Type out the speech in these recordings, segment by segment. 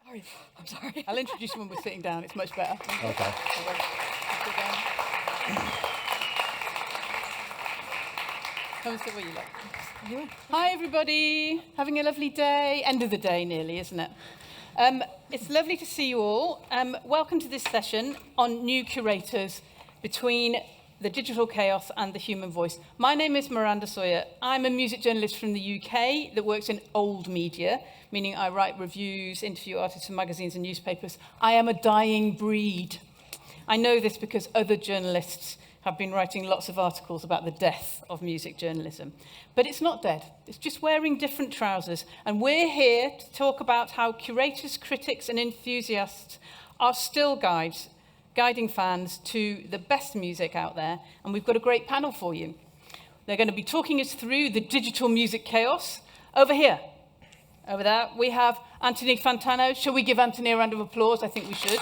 Sorry, I'm sorry. I'll introduce you when we're sitting down. It's much better. Okay. Come and sit where you like. Hi, everybody. Having a lovely day. End of the day, nearly, isn't it? It's lovely to see you all. Welcome to this session on new curators between the digital chaos and the human voice. My name is Miranda Sawyer. I'm a music journalist from the UK that works in old media, meaning I write reviews, interview artists for magazines and newspapers. I am a dying breed. I know this because other journalists have been writing lots of articles about the death of music journalism. But it's not dead. It's just wearing different trousers. And we're here to talk about how curators, critics, and enthusiasts are still guiding fans to the best music out there. And we've got a great panel for you. They're going to be talking us through the digital music chaos. Over here, over there, we have Anthony Fantano. Shall we give Anthony a round of applause? I think we should.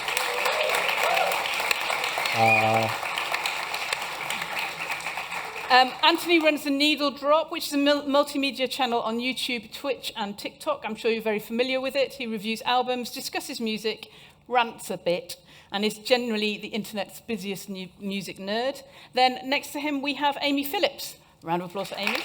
Anthony runs The Needle Drop, which is a multimedia channel on YouTube, Twitch, and TikTok. I'm sure you're very familiar with it. He reviews albums, discusses music, rants a bit, and is generally the internet's busiest music nerd. Then next to him, we have Amy Phillips. Round of applause for Amy.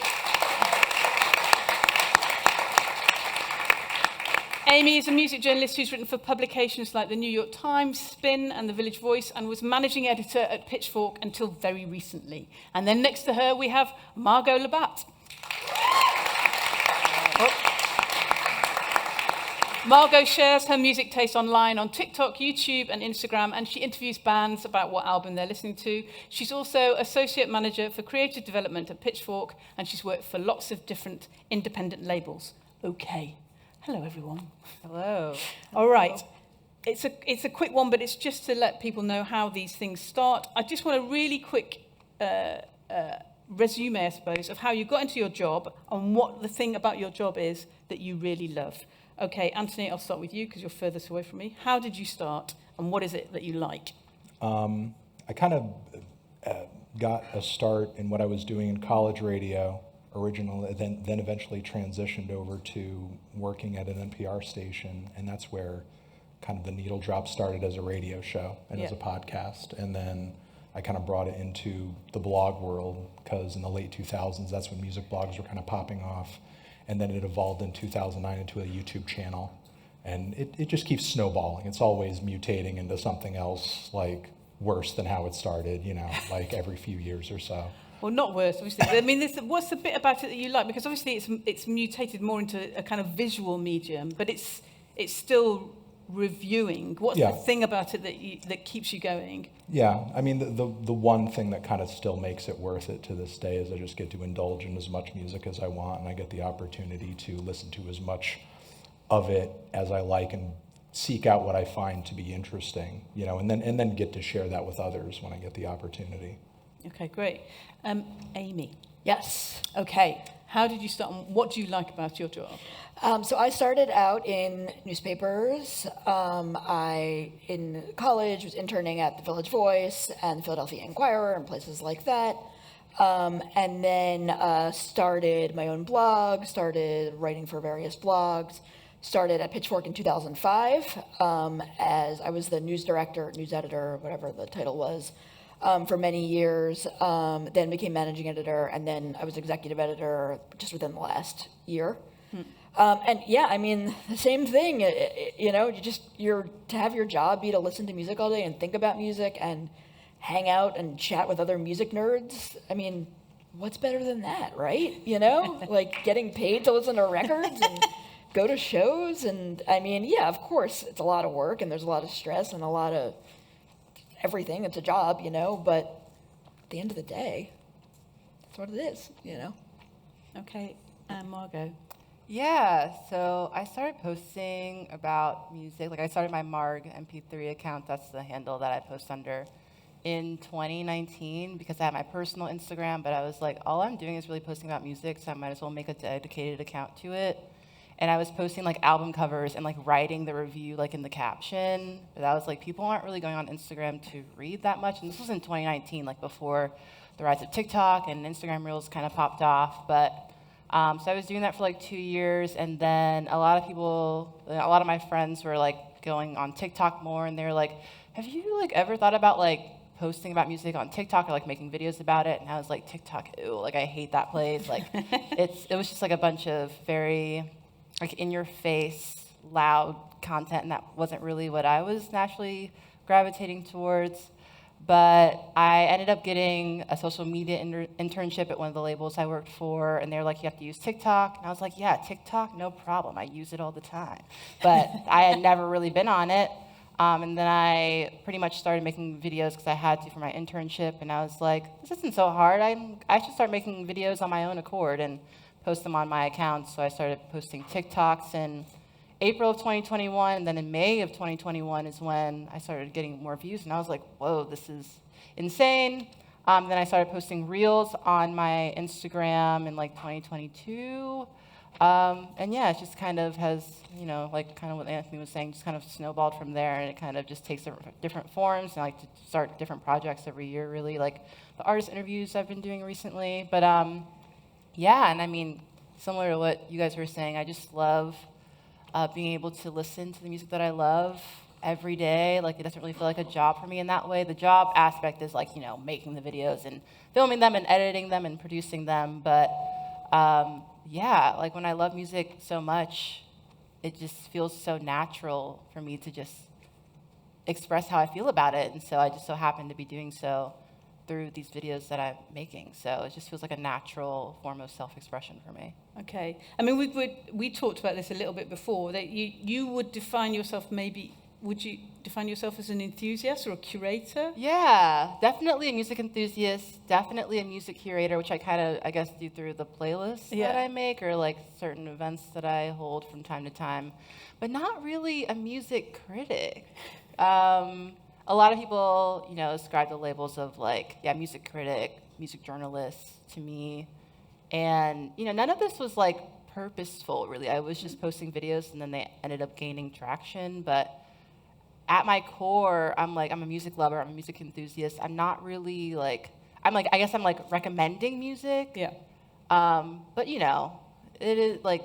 Amy is a music journalist who's written for publications like the New York Times, Spin, and the Village Voice, and was managing editor at Pitchfork until very recently. And then next to her, we have Margot Labatt. Margot shares her music taste online on TikTok, YouTube, and Instagram, and she interviews bands about what album they're listening to. She's also associate manager for creative development at Pitchfork, and she's worked for lots of different independent labels. Okay. Hello, everyone. Hello. All right. It's a quick one, but it's just to let people know how these things start. I just want a really quick resume, I suppose, of how you got into your job and what the thing about your job is that you really love. Okay, Anthony, I'll start with you because you're furthest away from me. How did you start, and what is it that you like? I kind of got a start in what I was doing in college radio originally, then eventually transitioned over to working at an NPR station, and that's where kind of the Needle Drop started as a radio show and as a podcast, and then I kind of brought it into the blog world because in the late 2000s, that's when music blogs were kind of popping off, and then it evolved in 2009 into a YouTube channel, and it just keeps snowballing. It's always mutating into something else, like worse than how it started, like every few years or so. Well, not worse, obviously. I mean, what's the bit about it that you like? Because obviously it's mutated more into a kind of visual medium, but it's still reviewing. What's the thing about it that keeps you going? Yeah, I mean, the one thing that kind of still makes it worth it to this day is I just get to indulge in as much music as I want, and I get the opportunity to listen to as much of it as I like and seek out what I find to be interesting, and then get to share that with others when I get the opportunity. Okay, great. Amy. Yes. Okay, how did you start, and what do you like about your job? So I started out in newspapers. I, in college, was interning at the Village Voice and the Philadelphia Inquirer and places like that. And then started my own blog, started writing for various blogs, started at Pitchfork in 2005 as I was the news director, news editor, whatever the title was, for many years, then became managing editor, and then I was executive editor just within the last year. And yeah, I mean, the same thing, you're to have your job be to listen to music all day and think about music and hang out and chat with other music nerds. I mean, what's better than that, right? Like getting paid to listen to records and go to shows. And I mean, yeah, of course, it's a lot of work and there's a lot of stress and a lot of everything. It's a job, but at the end of the day, that's what it is, Okay, and Margot. Yeah, so I started posting about music. Like I started my Marg MP3 account, that's the handle that I post under, in 2019 because I had my personal Instagram, but I was like, all I'm doing is really posting about music, so I might as well make a dedicated account to it. And I was posting like album covers and like writing the review like in the caption. But I was like, people aren't really going on Instagram to read that much. And this was in 2019, like before the rise of TikTok and Instagram Reels kind of popped off. But so I was doing that for like 2 years. And then a lot of my friends were like going on TikTok more, and they're like, have you like ever thought about like posting about music on TikTok or like making videos about it? And I was like, TikTok, ew, like I hate that place. Like it was just like a bunch of very like in your face, loud content, and that wasn't really what I was naturally gravitating towards. But I ended up getting a social media internship at one of the labels I worked for, and they were like, you have to use TikTok. And I was like, yeah, TikTok, no problem. I use it all the time. But I had never really been on it. And then I pretty much started making videos because I had to for my internship. And I was like, this isn't so hard. I should start making videos on my own accord and post them on my account. So I started posting TikToks in April of 2021, and then in May of 2021 is when I started getting more views, and I was like, whoa, this is insane. Then I started posting reels on my Instagram in like 2022. And yeah, it just kind of has, you know, like kind of what Anthony was saying, just kind of snowballed from there, and it kind of just takes different forms, and I like to start different projects every year, really, like the artist interviews I've been doing recently. But yeah, and I mean, similar to what you guys were saying, I just love being able to listen to the music that I love every day. Like, it doesn't really feel like a job for me in that way. The job aspect is like, you know, making the videos and filming them and editing them and producing them. But yeah, like when I love music so much, it just feels so natural for me to just express how I feel about it. And so I just so happen to be doing so through these videos that I'm making. So it just feels like a natural form of self-expression for me. Okay. I mean, we talked about this a little bit before, that you would define yourself maybe, would you define yourself as an enthusiast or a curator? Yeah, definitely a music enthusiast, definitely a music curator, which I kind of, I guess, do through the playlists that I make or like certain events that I hold from time to time, but not really a music critic. A lot of people, you know, ascribe the labels of like, yeah, music critic, music journalist to me. And, you know, none of this was like purposeful, really. I was just posting videos and then they ended up gaining traction. But at my core, I'm a music lover, I'm a music enthusiast. I'm not really like, I guess I'm like recommending music. Yeah. But, you know, it is like,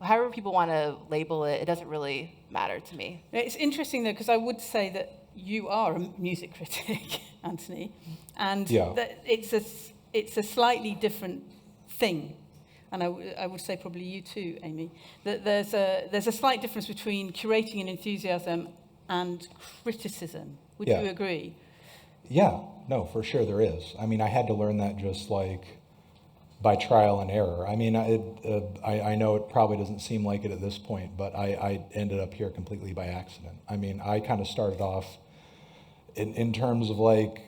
however people want to label it, it doesn't really matter to me. It's interesting though, because I would say that you are a music critic, Anthony, and that it's a slightly different thing. And I would say probably you too, Amy, that there's a slight difference between curating and enthusiasm and criticism. Would you agree? Yeah, no, for sure there is. I mean, I had to learn that just like by trial and error. I mean, I know it probably doesn't seem like it at this point, but I ended up here completely by accident. I mean, I kind of started off in terms of like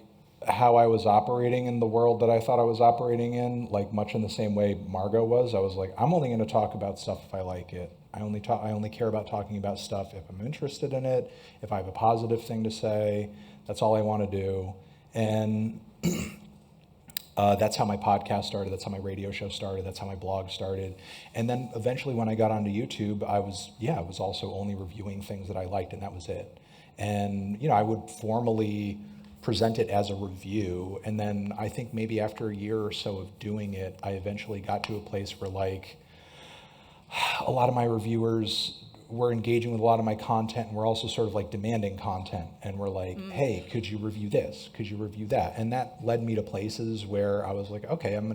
how I was operating in the world that I thought I was operating in, like much in the same way Margot was. I was like, I'm only going to talk about stuff if I like it. I only care about talking about stuff if I'm interested in it, if I have a positive thing to say. That's all I want to do. And that's how my podcast started. That's how my radio show started. That's how my blog started. And then eventually when I got onto YouTube, I was also only reviewing things that I liked, and that was it. And, you know, I would formally present it as a review. And then I think maybe after a year or so of doing it, I eventually got to a place where like a lot of my reviewers were engaging with a lot of my content and were also sort of like demanding content and were like, hey, could you review this? Could you review that? And that led me to places where I was like, okay, I'm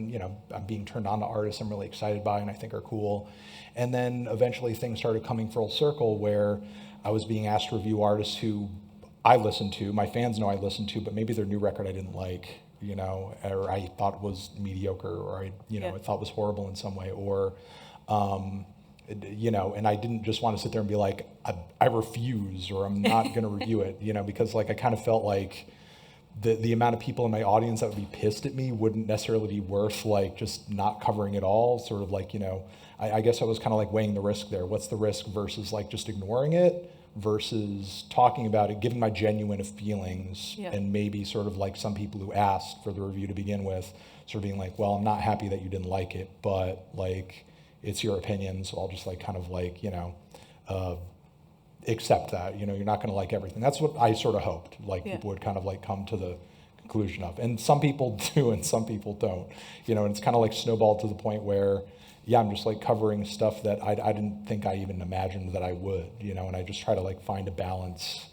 being turned on to artists I'm really excited by and I think are cool. And then eventually things started coming full circle where I was being asked to review artists who I listen to, my fans know I listen to, but maybe their new record I didn't like, you know, or I thought was mediocre, or I thought was horrible in some way, or, you know, and I didn't just want to sit there and be like, I refuse, or I'm not going to review it, you know, because like I kind of felt like the amount of people in my audience that would be pissed at me wouldn't necessarily be worth like just not covering it all, sort of like, you know, I guess I was kind of like weighing the risk there. What's the risk versus like just ignoring it versus talking about it, giving my genuine feelings, and maybe sort of like some people who asked for the review to begin with, sort of being like, well, I'm not happy that you didn't like it, but like, it's your opinion, so I'll just like kind of like, you know, accept that, you know, you're not going to like everything. That's what I sort of hoped, like people would kind of like come to the conclusion of. And some people do and some people don't, you know, and it's kind of like snowballed to the point where yeah, I'm just like covering stuff that I didn't think I even imagined that I would, and I just try to like find a balance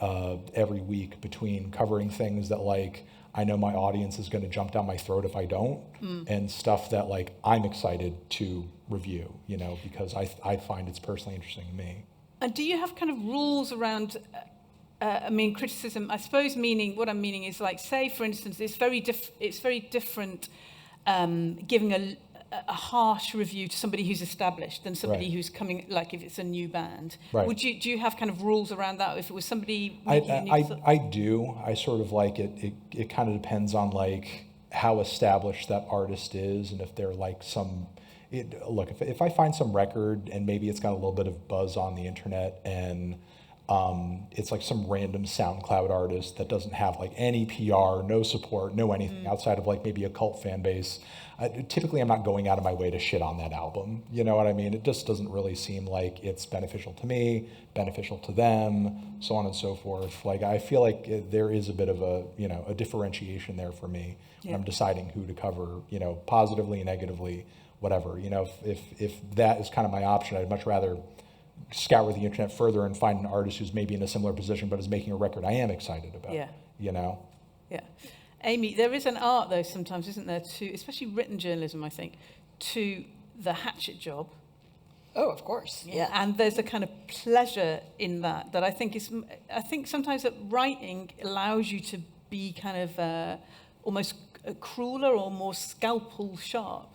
every week between covering things that like I know my audience is going to jump down my throat if I don't, and stuff that like I'm excited to review, because I find it's personally interesting to me. And do you have kind of rules around, criticism? I suppose what I'm meaning is like, say, for instance, it's very different giving a harsh review to somebody who's established than somebody Right. who's coming, like if it's a new band. Right. Do you have kind of rules around that? If it was somebody making a new I do. I sort of like it. It kind of depends on like how established that artist is, and if they're like look, if I find some record and maybe it's got a little bit of buzz on the internet and it's like some random SoundCloud artist that doesn't have like any PR, no support, no anything outside of like maybe a cult fan base. Typically, I'm not going out of my way to shit on that album. You know what I mean? It just doesn't really seem like it's beneficial to me, beneficial to them, so on and so forth. Like I feel like there is a bit of a differentiation there for me when I'm deciding who to cover, positively, negatively, whatever. If that is kind of my option, I'd much rather scour the internet further and find an artist who's maybe in a similar position but is making a record I am excited about. Yeah. Yeah. Amy, there is an art, though, sometimes, isn't there, to, especially written journalism, I think, to the hatchet job. Oh, of course. Yeah. And there's a kind of pleasure in that I think sometimes that writing allows you to be kind of almost crueler or more scalpel sharp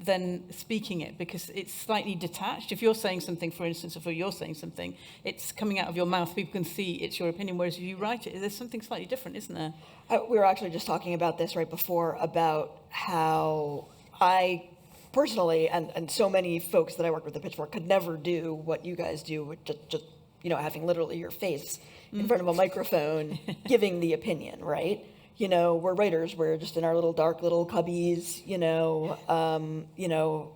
than speaking it, because it's slightly detached. If you're saying something, for instance, or you're saying something, it's coming out of your mouth, people can see it's your opinion, whereas if you write it, there's something slightly different, isn't there? We were actually just talking about this right before, about how I personally, and so many folks that I work with at Pitchfork, could never do what you guys do, with just having literally your face in front of a microphone, giving the opinion, right? We're writers. We're just in our little dark little cubbies,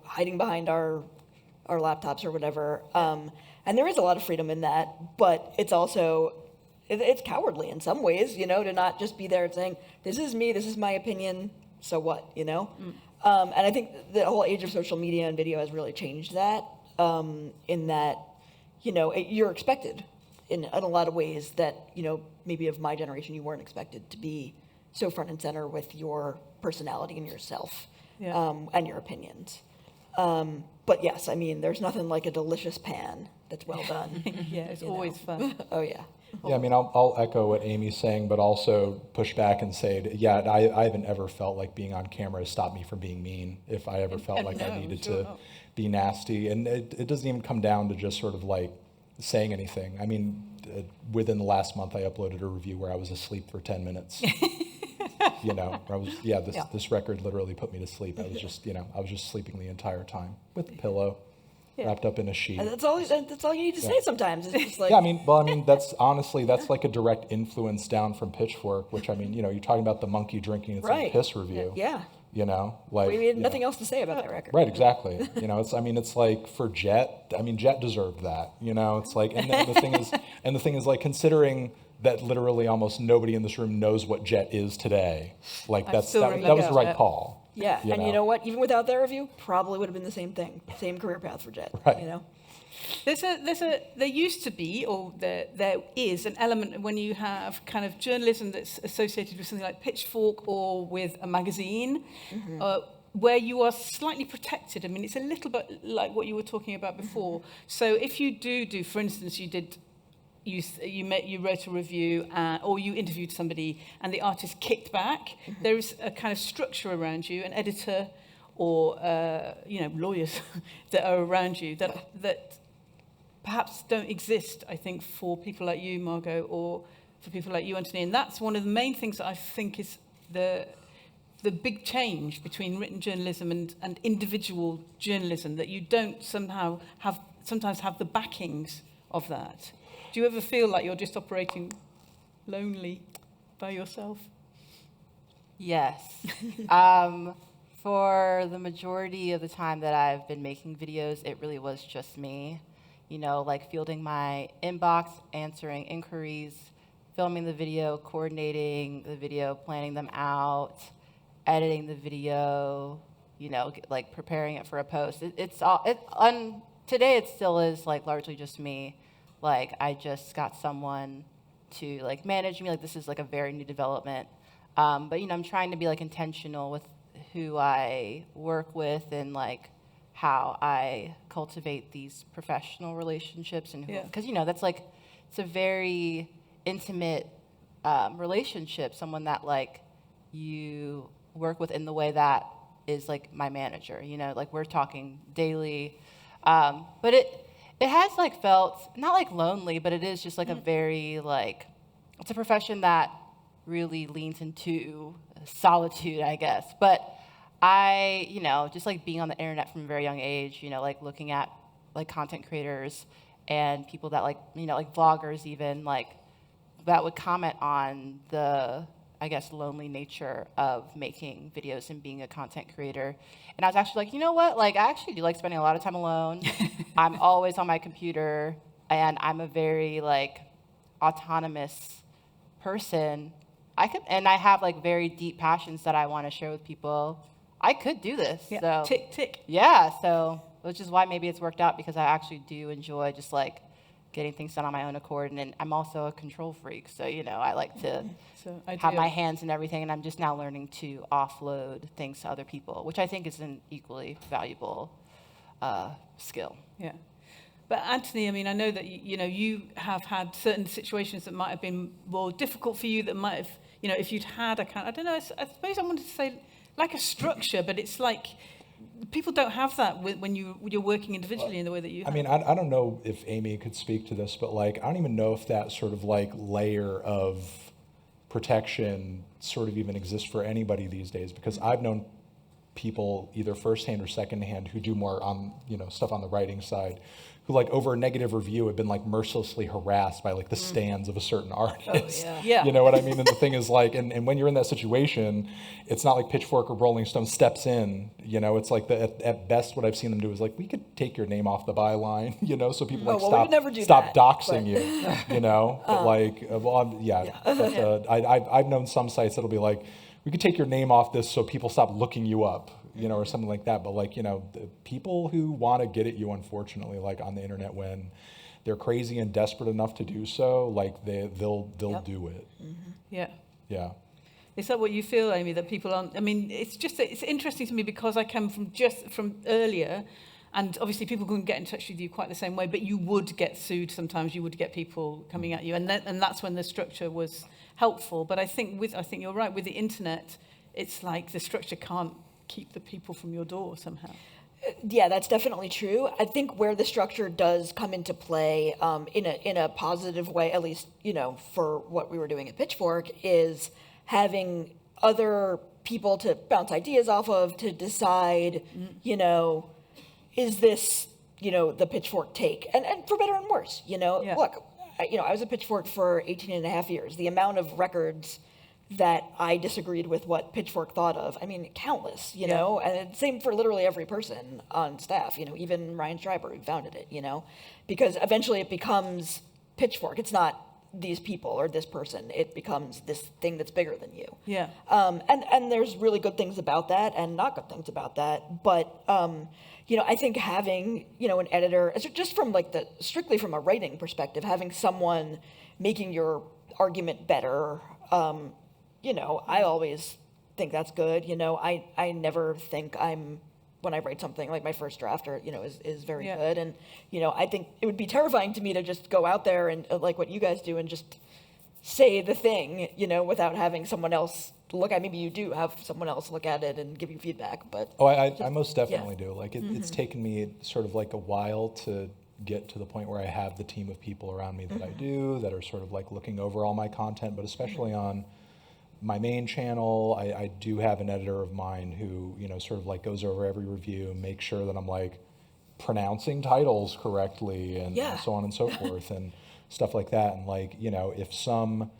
hiding behind our laptops or whatever. And there is a lot of freedom in that, but it's also, it's cowardly in some ways, to not just be there saying, this is me, this is my opinion, so what, And I think the whole age of social media and video has really changed that, in that, you're expected in a lot of ways that, maybe of my generation, you weren't expected to be so front and center with your personality and yourself, and your opinions. But yes, I mean, there's nothing like a delicious pan that's well done. Yeah, it's always fun. Oh, yeah. Yeah, I mean, I'll echo what Amy's saying, but also push back and say, yeah, I haven't ever felt like being on camera has stopped me from being mean, if I ever felt like I needed to be nasty. And it doesn't even come down to just sort of like saying anything. I mean, within the last month, I uploaded a review where I was asleep for 10 minutes. This record literally put me to sleep. I was just sleeping the entire time with a pillow, wrapped up in a sheet. And that's all you need to say sometimes. It's just like, that's like a direct influence down from Pitchfork, which, you're talking about the monkey drinking its own piss review. Yeah. We had nothing else to say about that record. Right, exactly. It's like for Jet. Jet deserved that. It's like, and the thing is, like, considering that literally almost nobody in this room knows what Jet is today. Like that was the right call. Yeah, and you know what? Even without that review, probably would have been the same thing, same career path for Jet. Right. There used to be, or there is, an element when you have kind of journalism that's associated with something like Pitchfork or with a magazine, where you are slightly protected. I mean, it's a little bit like what you were talking about before. So if you do, for instance, you wrote a review or you interviewed somebody and the artist kicked back, there is a kind of structure around you, an editor or lawyers that are around you that perhaps don't exist, I think, for people like you, Margot, or for people like you, Anthony. And that's one of the main things that I think is the big change between written journalism and individual journalism, that you don't sometimes have the backings of that. Do you ever feel like you're just operating lonely by yourself? Yes. For the majority of the time that I've been making videos, it really was just me. Like fielding my inbox, answering inquiries, filming the video, coordinating the video, planning them out, editing the video, like preparing it for a post. Today it still is like largely just me. Like I just got someone to like manage me. Like this is like a very new development. But I'm trying to be like intentional with who I work with and like how I cultivate these professional relationships and because that's like it's a very intimate relationship. Someone that like you work with in the way that is like my manager. Like we're talking daily, but it has like felt not like lonely, but it is just like a very like it's a profession that really leans into solitude, I guess. But I, just like being on the internet from a very young age, like looking at like content creators and people that like, like vloggers even, like that would comment on the, I guess, lonely nature of making videos and being a content creator. And I was actually like, you know what? Like, I actually do like spending a lot of time alone. I'm always on my computer, and I'm a very like autonomous person. I have like very deep passions that I want to share with people. I could do this. Yeah. So Tick, tick. yeah, so which is why maybe it's worked out because I actually do enjoy just like getting things done on my own accord, and I'm also a control freak. So I like to have my hands in everything, and I'm just now learning to offload things to other people, which I think is an equally valuable skill. Yeah. But Anthony, I mean, I know that you have had certain situations that might have been more difficult for you. That might have, if you'd had a kind, I don't know. I suppose I wanted to say like a structure, but it's like people don't have that when you're working individually in the way that you have. I mean, I don't know if Amy could speak to this, but like I don't even know if that sort of like layer of protection sort of even exists for anybody these days, because I've known people either firsthand or secondhand who do more on stuff on the writing side, who like over a negative review have been like mercilessly harassed by like the stands of a certain artist. Oh, yeah. You know what I mean? And the thing is like, and when you're in that situation, it's not like Pitchfork or Rolling Stone steps in. It's like at best what I've seen them do is like, we could take your name off the byline, so people like we would never do stop that, doxing you, But like, I've known some sites that'll be like, we could take your name off this so people stop looking you up, or something like that. But like, the people who want to get at you, unfortunately, like on the internet, when they're crazy and desperate enough to do so, like they'll do it. Mm-hmm. Yeah. Yeah. Is that what you feel, Amy, that people aren't? I mean, it's interesting to me because I come from earlier, and obviously people couldn't get in touch with you quite the same way, but you would get sued sometimes. You would get people coming at you, and that's when the structure was helpful. But I think you're right, with the internet, it's like the structure can't keep the people from your door somehow. Yeah, that's definitely true. I think where the structure does come into play in a positive way, at least, for what we were doing at Pitchfork, is having other people to bounce ideas off of, to decide, is this, the Pitchfork take? And for better and worse, Look, I was at Pitchfork for 18 and a half years. The amount of records that I disagreed with what Pitchfork thought of, I mean, countless, and same for literally every person on staff, even Ryan Schreiber, who founded it, because eventually it becomes Pitchfork. It's not these people or this person. It becomes this thing that's bigger than you. Yeah. And there's really good things about that and not good things about that. But, I think having, an editor, just from like strictly from a writing perspective, having someone making your argument better, I always think that's good. I never think when I write something like my first draft is very good. And, I think it would be terrifying to me to just go out there and like what you guys do and just say the thing, without having someone else look at it. Maybe you do have someone else look at it and give you feedback, but. Oh, I most definitely do. Like it's taken me sort of like a while to get to the point where I have the team of people around me that I do, that are sort of like looking over all my content, but especially on my main channel, I do have an editor of mine who, sort of like goes over every review and makes sure that I'm like pronouncing titles correctly and so on and so forth and stuff like that. And like, if some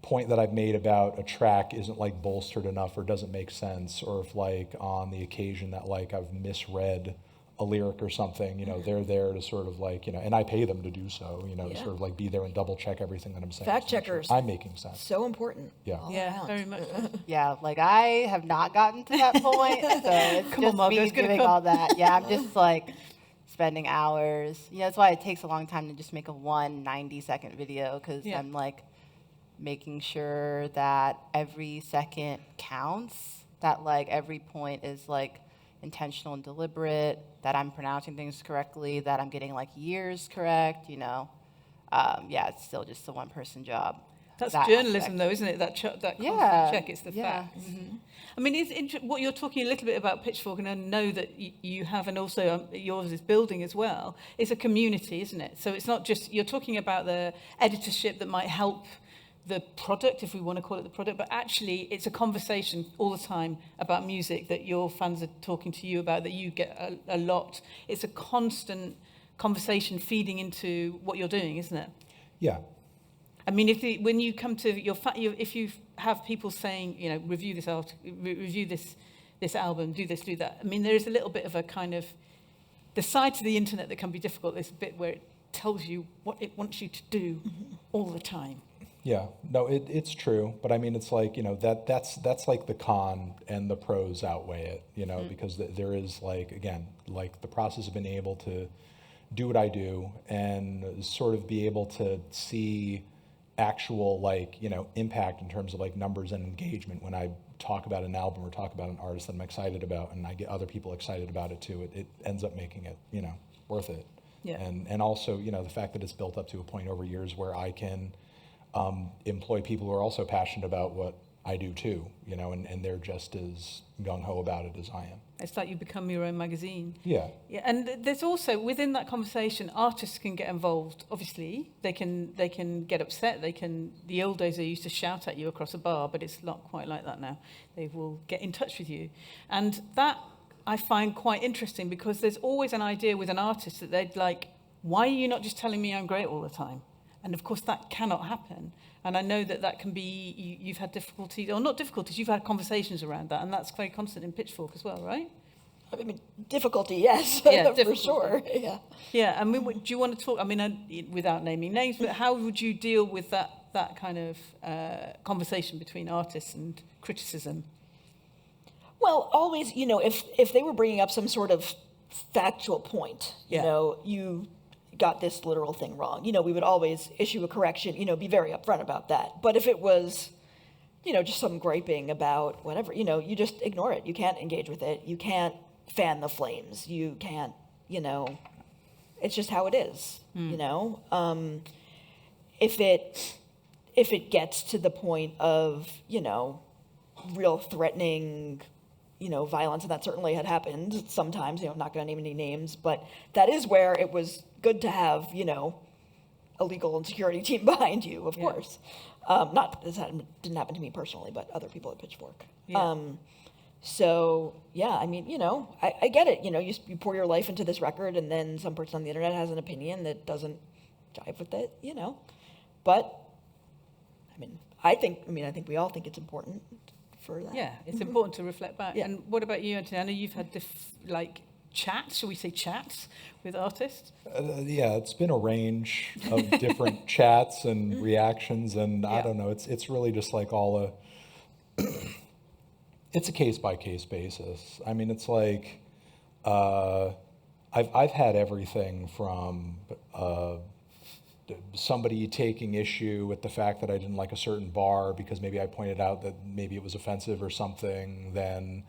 point that I've made about a track isn't like bolstered enough or doesn't make sense, or if like on the occasion that like I've misread a lyric or something, they're there to sort of like, and I pay them to do so, to Yeah. sort of like be there and double check everything that I'm saying. Fact to make sure checkers. I'm making sense. So important. Yeah. all Yeah, around. very much. Yeah, like I have not gotten to that point, so it's Come on, just Margot, me it's gonna doing come. all that. Yeah, I'm just like spending hours. That's why it takes a long time to just make a 90-second video, because Yeah. I'm like making sure that every second counts, that like every point is like intentional and deliberate, that I'm pronouncing things correctly, that I'm getting like years correct, Yeah, it's still just a one-person job. That's that journalism, aspect. though, isn't it? That constant Yeah, check, it's the yeah, facts. I mean, what you're talking a little bit about Pitchfork, and I know that you have, and also yours is building as well, is a community, isn't it? So it's not just, you're talking about the editorship that might help the product, if we want to call it the product, but actually it's a conversation all the time about music that your fans are talking to you about, that you get a lot. It's a constant conversation feeding into what you're doing, isn't it? Yeah. I mean, when you come to if you have people saying, review this review this album, do this, do that. I mean, there is a little bit of a kind of the side to the internet that can be difficult. There's a bit where it tells you what it wants you to do all the time. Yeah, no, it's true, but I mean, it's like, that's like the con and the pros outweigh it, because there is like, again, like the process of being able to do what I do and sort of be able to see actual like, impact in terms of like numbers and engagement when I talk about an album or talk about an artist that I'm excited about, and I get other people excited about it too. It ends up making it, worth it. Yeah. And also, the fact that it's built up to a point over years where I can employ people who are also passionate about what I do too, and they're just as gung-ho about it as I am. It's like you become your own magazine. Yeah. Yeah, and there's also, within that conversation, artists can get involved. Obviously, they can get upset. The old days they used to shout at you across a bar, but it's not quite like that now. They will get in touch with you. And that I find quite interesting, because there's always an idea with an artist that they'd like, why are you not just telling me I'm great all the time? And of course that cannot happen. And I know that can be, you've had difficulties, or not difficulties, you've had conversations around that, and that's very constant in Pitchfork as well, right? I mean, difficulty, yes, Yeah, for difficulty. sure. Yeah. Yeah, I mean, do you want to talk, I mean, without naming names, but how would you deal with that kind of conversation between artists and criticism? Well, always, if they were bringing up some sort of factual point, Yeah. you got this literal thing wrong, we would always issue a correction, be very upfront about that. But if it was, just some griping about whatever, you just ignore it. You can't engage with it. You can't fan the flames. You can't, it's just how it is, If it gets to the point of, real threatening, violence, and that certainly had happened sometimes, I'm not going to name any names, but that is where it was good to have, a legal and security team behind you, of Yeah. course. Didn't happen to me personally, but other people at Pitchfork. Yeah. So, yeah, I mean, I get it. You pour your life into this record, and then some person on the internet has an opinion that doesn't jive with it, But, I think we all think it's important for that. Yeah, it's important to reflect back. Yeah. And what about you, Anthony? I know you've had chats, shall we say chats, with artists? Yeah, it's been a range of different chats and reactions, and I Yeah. don't know, it's really just like it's a case-by-case basis. I mean, it's like, I've had everything from somebody taking issue with the fact that I didn't like a certain bar because maybe I pointed out that maybe it was offensive or something. Then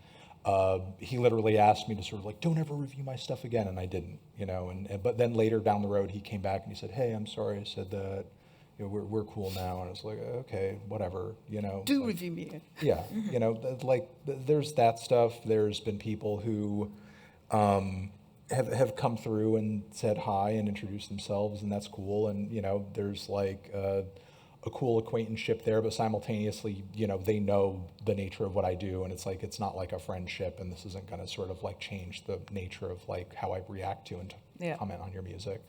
he literally asked me to sort of like, don't ever review my stuff again, and I didn't, but then later down the road he came back and he said, hey, I'm sorry I said that, we're cool now. And I was like, okay, whatever, Do like, review me again. yeah, there's that stuff. There's been people who have come through and said hi and introduced themselves, and that's cool. And there's like a cool acquaintanceship there, but simultaneously, they know the nature of what I do, and it's like it's not like a friendship, and this isn't going to sort of like change the nature of like how I react to and Yeah. comment on your music.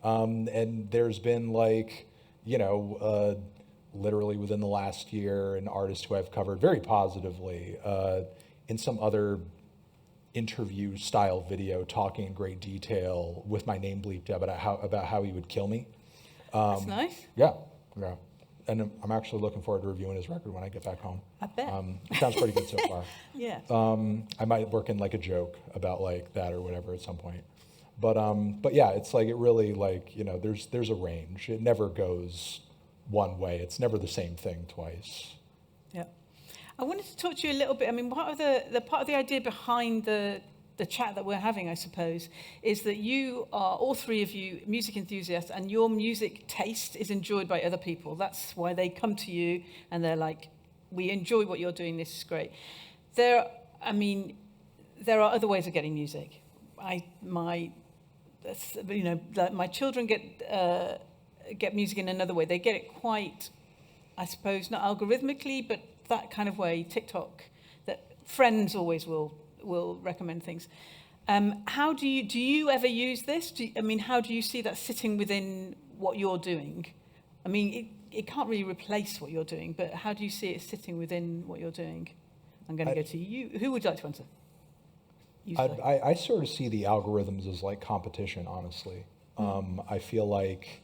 And there's been like literally within the last year, an artist who I've covered very positively in some other interview style video talking in great detail with my name bleeped out about how he would kill me. That's nice. Yeah. And I'm actually looking forward to reviewing his record when I get back home. I bet. It sounds pretty good so far. Yeah. I might work in like a joke about like that or whatever at some point. But yeah, it's like it really like, there's a range. It never goes one way. It's never the same thing twice. Yeah. I wanted to talk to you a little bit. I mean, part of the idea behind the chat that we're having, I suppose, is that you are, all three of you, music enthusiasts, and your music taste is enjoyed by other people. That's why they come to you and they're like, we enjoy what you're doing, this is great. There are other ways of getting music. My children get music in another way. They get it quite, I suppose, not algorithmically, but that kind of way, TikTok, that friends always will recommend things. How do you ever use this? How do you see that sitting within what you're doing? I mean, it can't really replace what you're doing, but how do you see it sitting within what you're doing? I'm going to go to you. Who would you like to answer? I sort of see the algorithms as like competition, honestly. I feel like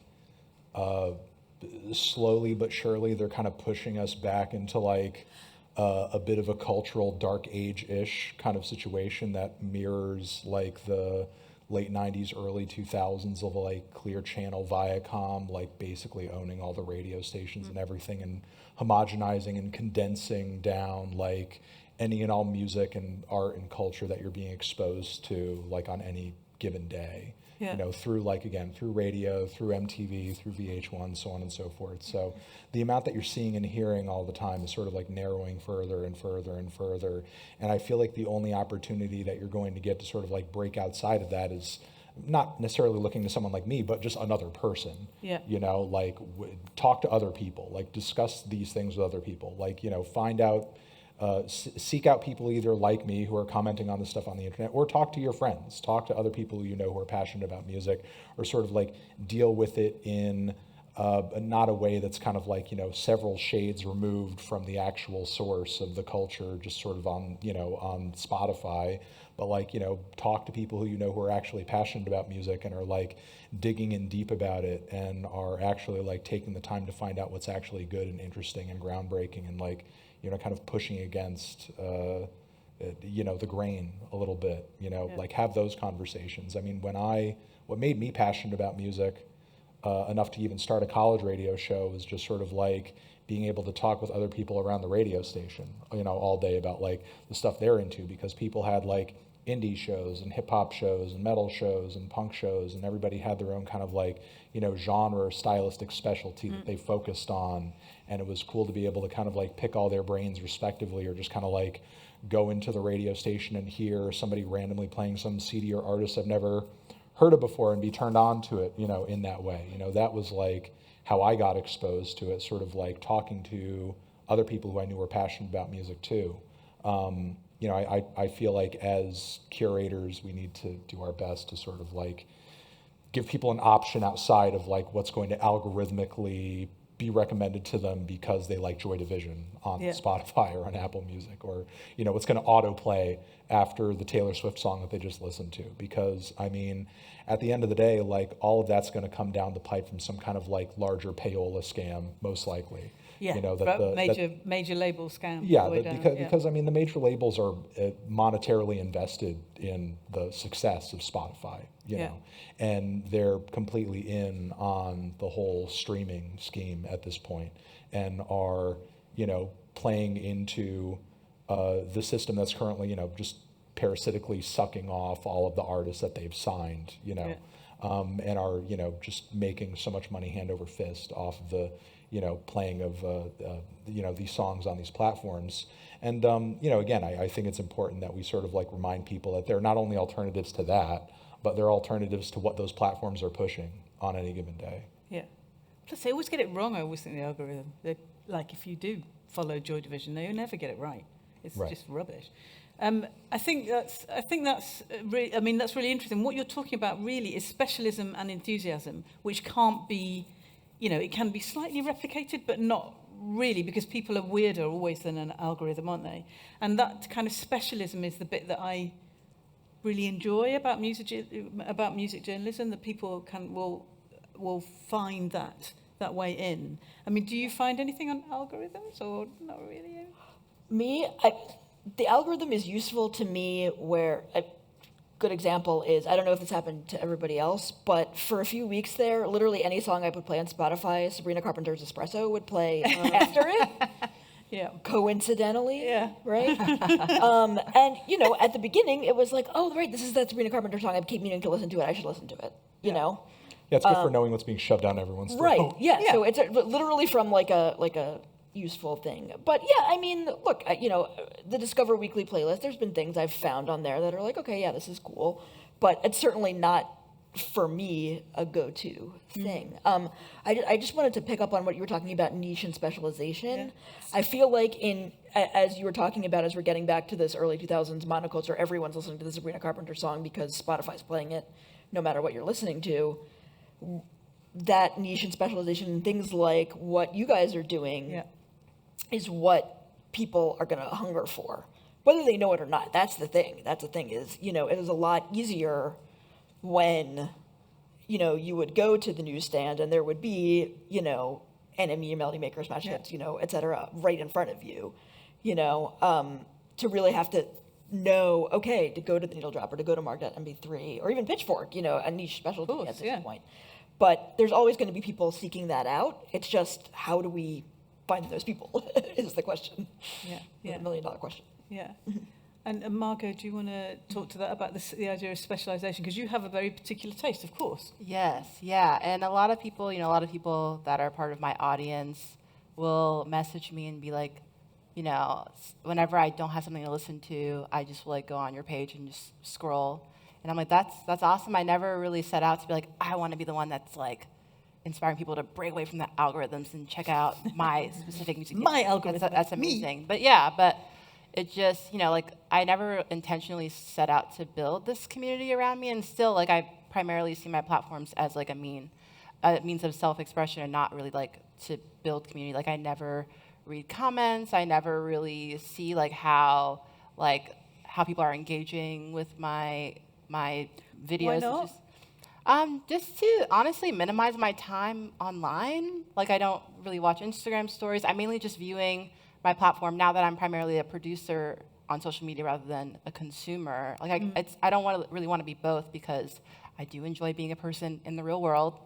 slowly but surely they're kind of pushing us back into like a bit of a cultural dark age-ish kind of situation that mirrors like the late 90s, early 2000s of like Clear Channel, Viacom, like basically owning all the radio stations and everything and homogenizing and condensing down like any and all music and art and culture that you're being exposed to like on any given day. Yeah. Through through radio, through MTV, through VH1, so on and so forth. So the amount that you're seeing and hearing all the time is sort of like narrowing further and further and further. And I feel like the only opportunity that you're going to get to sort of like break outside of that is not necessarily looking to someone like me, but just another person. Yeah. Talk to other people, like discuss these things with other people, like, find out, seek out people either like me who are commenting on this stuff on the internet, or talk to your friends, talk to other people who are passionate about music, or sort of like deal with it in not a way that's kind of like, several shades removed from the actual source of the culture, just sort of on Spotify, but like, talk to people who are actually passionate about music and are like digging in deep about it and are actually like taking the time to find out what's actually good and interesting and groundbreaking and like, kind of pushing against, the grain a little bit, like have those conversations. I mean, what made me passionate about music enough to even start a college radio show was just sort of like being able to talk with other people around the radio station, all day about like the stuff they're into, because people had like indie shows and hip hop shows and metal shows and punk shows, and everybody had their own kind of like, genre or stylistic specialty that they focused on. And it was cool to be able to kind of like pick all their brains respectively, or just kind of like go into the radio station and hear somebody randomly playing some CD or artist I've never heard of before and be turned on to it, in that way. That was like how I got exposed to it, sort of like talking to other people who I knew were passionate about music too. I feel like as curators, we need to do our best to sort of like give people an option outside of like what's going to algorithmically be recommended to them because they like Joy Division on Spotify or on Apple Music, or what's going to autoplay after the Taylor Swift song that they just listened to. Because I mean, at the end of the day, like all of that's going to come down the pipe from some kind of like larger payola scam, most likely. Yeah, major label scam. Yeah, because I mean, the major labels are monetarily invested in the success of Spotify, you know, and they're completely in on the whole streaming scheme at this point, and are, playing into the system that's currently, just parasitically sucking off all of the artists that they've signed, and are, just making so much money hand over fist off of the, playing of, these songs on these platforms. And, again, I think it's important that we sort of like remind people that there are not only alternatives to that, but there are alternatives to what those platforms are pushing on any given day. Yeah. Plus, they always get it wrong, I always think, the algorithm. Like, if you do follow Joy Division, they'll never get it right. It's just rubbish. I think that's really, that's really interesting. What you're talking about really is specialism and enthusiasm, which can't be, it can be slightly replicated, but not really, because people are weirder always than an algorithm, aren't they? And that kind of specialism is the bit that I really enjoy about music journalism, that people will find that way in. I mean, do you find anything on algorithms, or not really? The algorithm is useful to me where a good example is, I don't know if this happened to everybody else, but for a few weeks there, literally any song I would play on Spotify, Sabrina Carpenter's Espresso would play after it. Yeah. Coincidentally, Yeah. right? And, at the beginning, it was like, oh, right, this is that Sabrina Carpenter song. I keep meaning to listen to it. I should listen to it, you know? Yeah, it's good for knowing what's being shoved down everyone's throat. Right, yeah. Yeah. So it's literally from like a useful thing. But yeah, I mean, look, the Discover Weekly playlist, there's been things I've found on there that are like, okay, yeah, this is cool. But it's certainly not, for me, a go-to thing. I just wanted to pick up on what you were talking about, niche and specialization. Yeah. I feel like as you were talking about, as we're getting back to this early 2000s monoculture, everyone's listening to the Sabrina Carpenter song because Spotify's playing it no matter what you're listening to. That niche and specialization and things like what you guys are doing is what people are going to hunger for, whether they know it or not. That's the thing. Is, it is a lot easier when, you would go to the newsstand and there would be, NME, Melody Maker, Smash Hits, et cetera, right in front of you, to really have to know, okay, to go to the Needle Drop or to go to Mark.mp3 or even Pitchfork, a niche specialty at this point. But there's always going to be people seeking that out. It's just, how do we find those people is the question. The $1 million question. Yeah. And Margot, do you want to talk to that about the idea of specialization? Because you have a very particular taste, of course. Yes, yeah. And a lot of people that are part of my audience will message me and be like, whenever I don't have something to listen to, I just will go on your page and just scroll. And I'm like, that's awesome. I never really set out to be like, I want to be the one that's inspiring people to break away from the algorithms and check out my specific music. My algorithm. That's amazing. But yeah, it just, I never intentionally set out to build this community around me. And still, I primarily see my platforms as a means of self-expression and not really to build community. I never read comments. I never really see how people are engaging with my videos. Why not? Just to honestly minimize my time online. I don't really watch Instagram stories. I'm mainly just viewing my platform now that I'm primarily a producer on social media rather than a consumer. I don't really want to be both because I do enjoy being a person in the real world.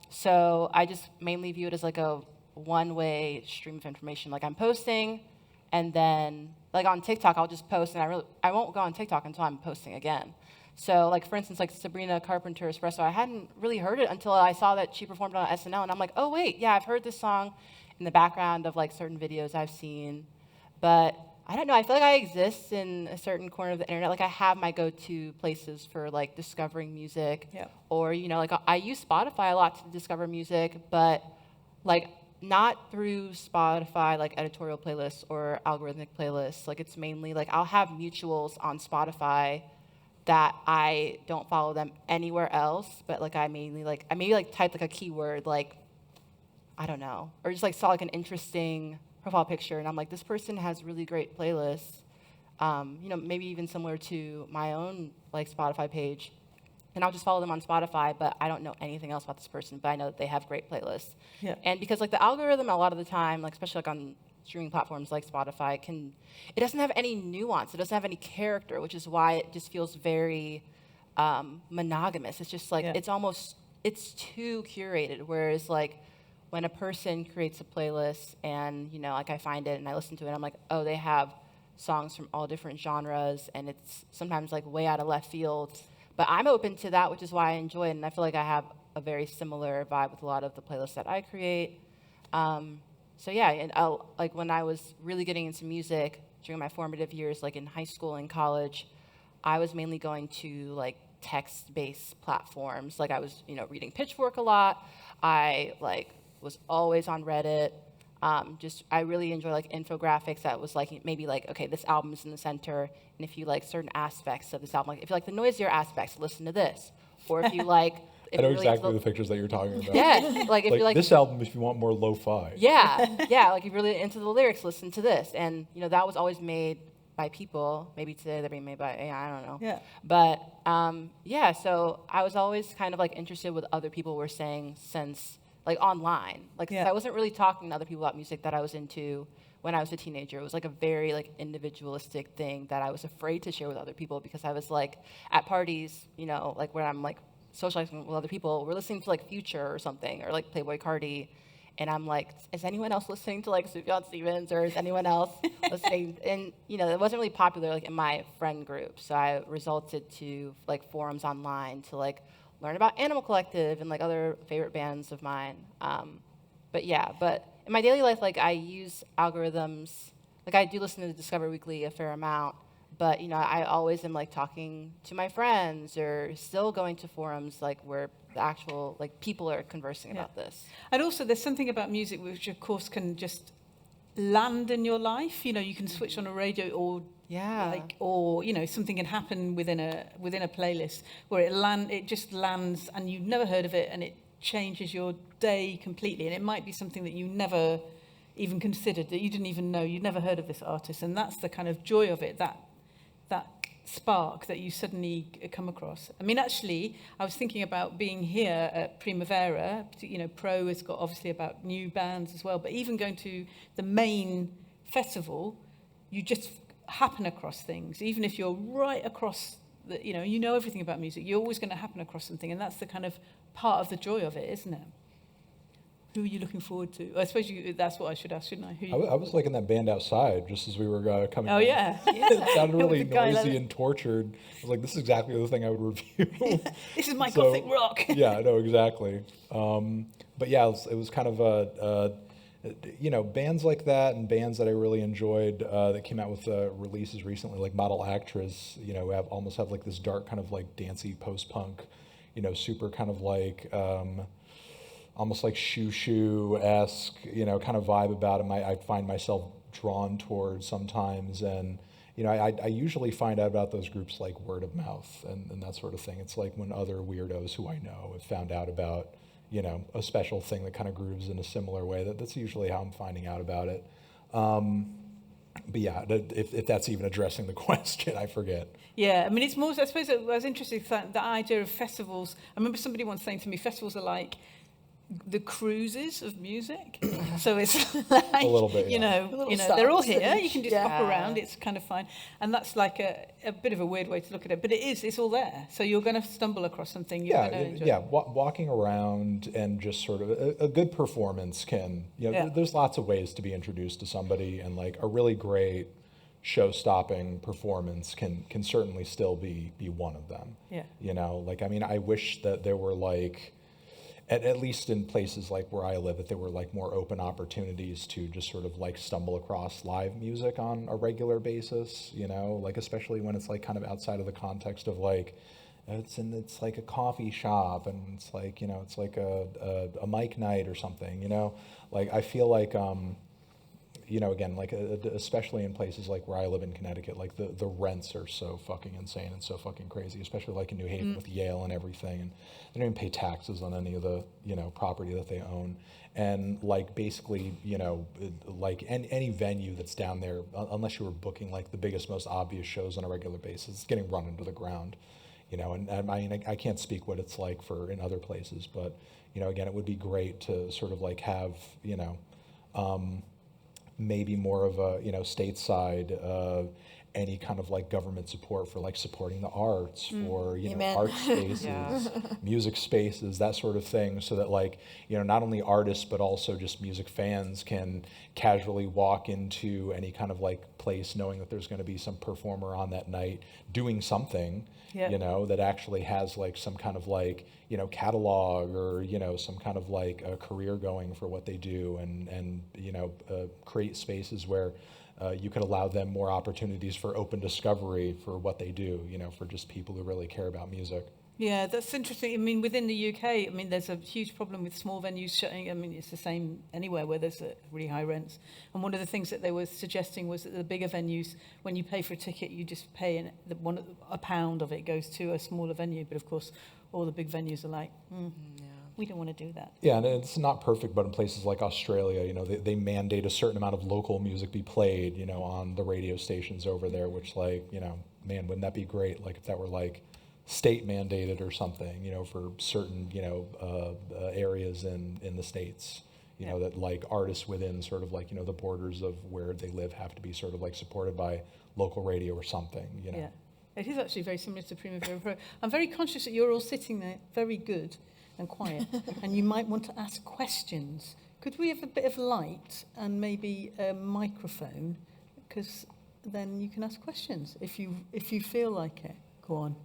So I just mainly view it as a one-way stream of information. I'm posting, and then on TikTok I'll just post, and I won't go on TikTok until I'm posting again. So for instance, Sabrina Carpenter Espresso, I hadn't really heard it until I saw that she performed on SNL, and I'm like, oh wait, yeah, I've heard this song in the background of certain videos I've seen, but I don't know, I feel I exist in a certain corner of the internet. I have my go-to places for discovering music, or I use Spotify a lot to discover music, but not through Spotify editorial playlists or algorithmic playlists. It's mainly I'll have mutuals on Spotify that I don't follow them anywhere else, but I mainly typed a keyword I don't know, or just saw an interesting profile picture, and I'm like, this person has really great playlists, maybe even similar to my own Spotify page, and I'll just follow them on Spotify, but I don't know anything else about this person, but I know that they have great playlists. Yeah. And because the algorithm a lot of the time, especially on streaming platforms like Spotify, it doesn't have any nuance, it doesn't have any character, which is why it just feels very monogamous. It's just it's too curated, whereas when a person creates a playlist and, I find it and I listen to it, I'm like, oh, they have songs from all different genres, and it's sometimes way out of left field. But I'm open to that, which is why I enjoy it, and I feel I have a very similar vibe with a lot of the playlists that I create. So yeah, and when I was really getting into music during my formative years, in high school and college, I was mainly going to text-based platforms. I was, reading Pitchfork a lot. I was always on Reddit. I really enjoy infographics that was maybe okay, this album is in the center, and if you certain aspects of this album, if you the noisier aspects, listen to this. Or if you I know exactly the pictures that you're talking about. Yeah, if you this album, if you want more lo-fi. Yeah, if you're really into the lyrics, listen to this. And that was always made by people. Maybe today they're being made by AI, I don't know. Yeah. But yeah, so I was always kind of like interested what other people were saying since like online. Like Yeah. since I wasn't really talking to other people about music that I was into when I was a teenager. It was like a very like individualistic thing that I was afraid to share with other people because I was like at parties, you know, like where I'm like socializing with other people, we're listening to like Future or something or like Playboy Cardi. And I'm like, is anyone else listening to like Sufjan Stevens or is anyone else listening? And you know, it wasn't really popular like in my friend group. So I resorted to like forums online to like learn about Animal Collective and like other favorite bands of mine. But in my daily life, like I use algorithms. Like I do listen to Discover Weekly a fair amount. But you know, I always am like talking to my friends or still going to forums like where the actual like people are conversing about this. And also, there's something about music which, of course, can just land in your life. You know, you can switch on a radio or or you know, something can happen within a playlist where it just lands and you've never heard of it and it changes your day completely. And it might be something that you never even considered, that you didn't even know, you'd never heard of this artist. And that's the kind of joy of it, that spark that you suddenly come across. I mean, actually, I was thinking about being here at Primavera. You know, Pro has got obviously about new bands as well, but even going to the main festival, you just happen across things. Even if you're right across, you know everything about music, you're always going to happen across something, and that's the kind of part of the joy of it, isn't it? Who are you looking forward to? I suppose that's what I should ask, shouldn't I? I was like in that band outside just as we were coming. Oh, in. yeah. It sounded really With the guy noisy and tortured. I was like, this is exactly the thing I would review. This is my So, gothic rock. Yeah, no, exactly. But yeah, it was kind of you know, bands like that and bands that I really enjoyed that came out with releases recently, like Model Actress, you know, almost have like this dark kind of like dancey post-punk, you know, super kind of like almost like shoo-shoo-esque, you know, kind of vibe about them. I find myself drawn towards sometimes. And, you know, I usually find out about those groups like word of mouth and that sort of thing. It's like when other weirdos who I know have found out about, you know, a special thing that kind of grooves in a similar way. That's usually how I'm finding out about it. But yeah, if that's even addressing the question, I forget. Yeah, I mean, it's more, I suppose I was interested in the idea of festivals. I remember somebody once saying to me, festivals are like the cruises of music. So it's like, A little bit, you yeah. know, they're all here. You can just Yeah. hop around. It's kind of fine. And that's like a bit of a weird way to look at it. But it's all there. So you're going to stumble across something you're Yeah, going to enjoy. yeah. Walking around and just sort of a good performance can, you know, Yeah. there's lots of ways to be introduced to somebody, and like a really great show-stopping performance can certainly still be one of them. Yeah. You know, like I mean, I wish that there were like, at least in places like where I live, that there were like more open opportunities to just sort of like stumble across live music on a regular basis, you know, like especially when it's like kind of outside of the context of like, it's like a coffee shop and it's like, you know, it's like a mic night or something, you know, like I feel like, you know, again, like especially in places like where I live in Connecticut, like the rents are so fucking insane and so fucking crazy, especially like in New Haven with Yale and everything. And they don't even pay taxes on any of the, you know, property that they own. And like basically, you know, like any venue that's down there, unless you were booking like the biggest, most obvious shows on a regular basis, it's getting run into the ground. You know, and I mean, I can't speak what it's like for in other places, but, you know, again, it would be great to sort of like have, you know, maybe more of a, you know, stateside, any kind of like government support for like supporting the arts, for, you know, Amen. art spaces, Yeah. music spaces, that sort of thing, so that like, you know, not only artists, but also just music fans can casually walk into any kind of like place knowing that there's going to be some performer on that night doing something, Yeah. you know, that actually has like some kind of like, you know, catalog or, you know, some kind of like a career going for what they do, and you know, create spaces where you could allow them more opportunities for open discovery for what they do, you know, for just people who really care about music. Yeah, that's interesting. I mean, within the UK, I mean, there's a huge problem with small venues shutting. I mean, it's the same anywhere where there's really high rents. And one of the things that they were suggesting was that the bigger venues, when you pay for a ticket, you just pay a pound of it goes to a smaller venue. But of course, all the big venues are like, Yeah. We don't want to do that. Yeah, and it's not perfect, but in places like Australia, they mandate a certain amount of local music be played, on the radio stations over there, which man, wouldn't that be great? Like if that were like state mandated or something, for certain, areas in the States, that like artists within sort of like, the borders of where they live have to be sort of like supported by local radio or something, Yeah. It is actually very similar to Primavera Pro. I'm very conscious that you're all sitting there very good and quiet, and you might want to ask questions. Could we have a bit of light and maybe a microphone? Because then you can ask questions if you feel like it. Go on.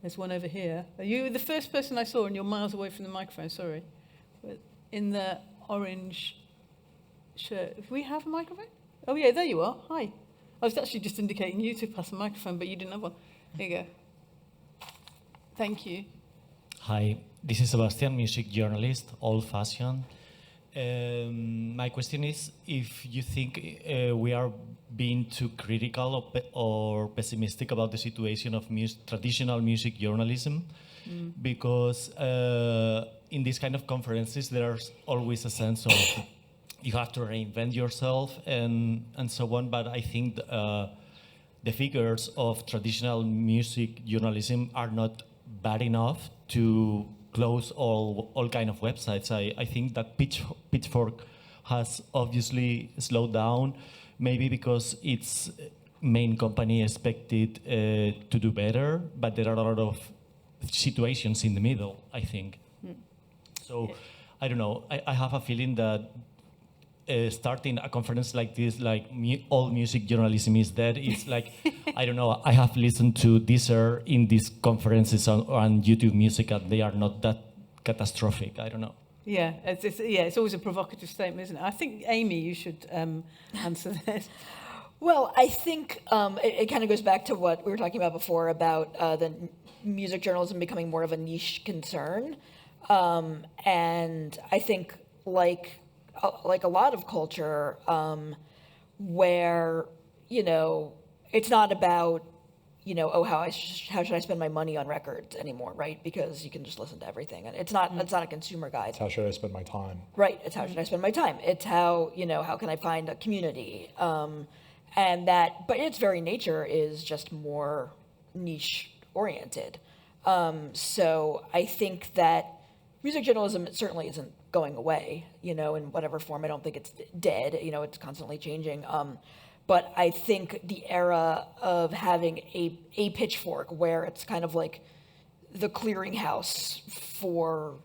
There's one over here. Are you the first person I saw, and you're miles away from the microphone? Sorry. But in the orange shirt. Do we have a microphone? Oh yeah, there you are. Hi. I was actually just indicating you to pass a microphone, but you didn't have one. There you go. Thank you. Hi, this is Sebastian, music journalist, old-fashioned. My question is if you think we are being too critical or pessimistic about the situation of traditional music journalism, because in these kind of conferences there's always a sense of you have to reinvent yourself and so on, but I think the figures of traditional music journalism are not bad enough to close all kind of websites. I think that Pitchfork has obviously slowed down, maybe because its main company expected to do better, but there are a lot of situations in the middle, I think. So, I don't know, I have a feeling that starting a conference like this, like all music journalism is dead. It's like, I don't know, I have listened to Deezer in these conferences on YouTube Music, and they are not that catastrophic. I don't know. Yeah, it's always a provocative statement, isn't it? I think, Amy, you should answer this. Well, I think it kind of goes back to what we were talking about before about the music journalism becoming more of a niche concern. And I think like a lot of culture where, it's not about, how should I spend my money on records anymore, right? Because you can just listen to everything. And it's not a consumer guide. It's how should I spend my time? Right. It's how should I spend my time? It's how, how can I find a community? And that, but its very nature is just more niche oriented. So I think that music journalism certainly isn't going away, in whatever form. I don't think it's dead, it's constantly changing. But I think the era of having a pitchfork where it's kind of like the clearinghouse for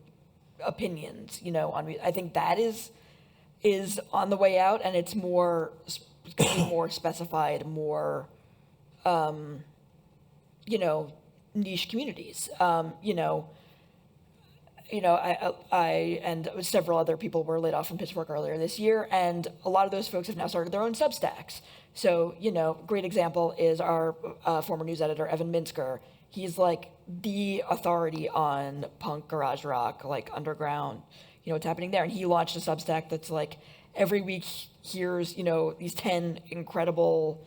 opinions, I think that is on the way out, and it's more going to be more specified, more niche communities. I and several other people were laid off from Pitchfork earlier this year, and a lot of those folks have now started their own Substacks. So, great example is our former news editor, Evan Minsker. He's like the authority on punk, garage rock, like underground, what's happening there. And he launched a Substack that's like every week here's, these 10 incredible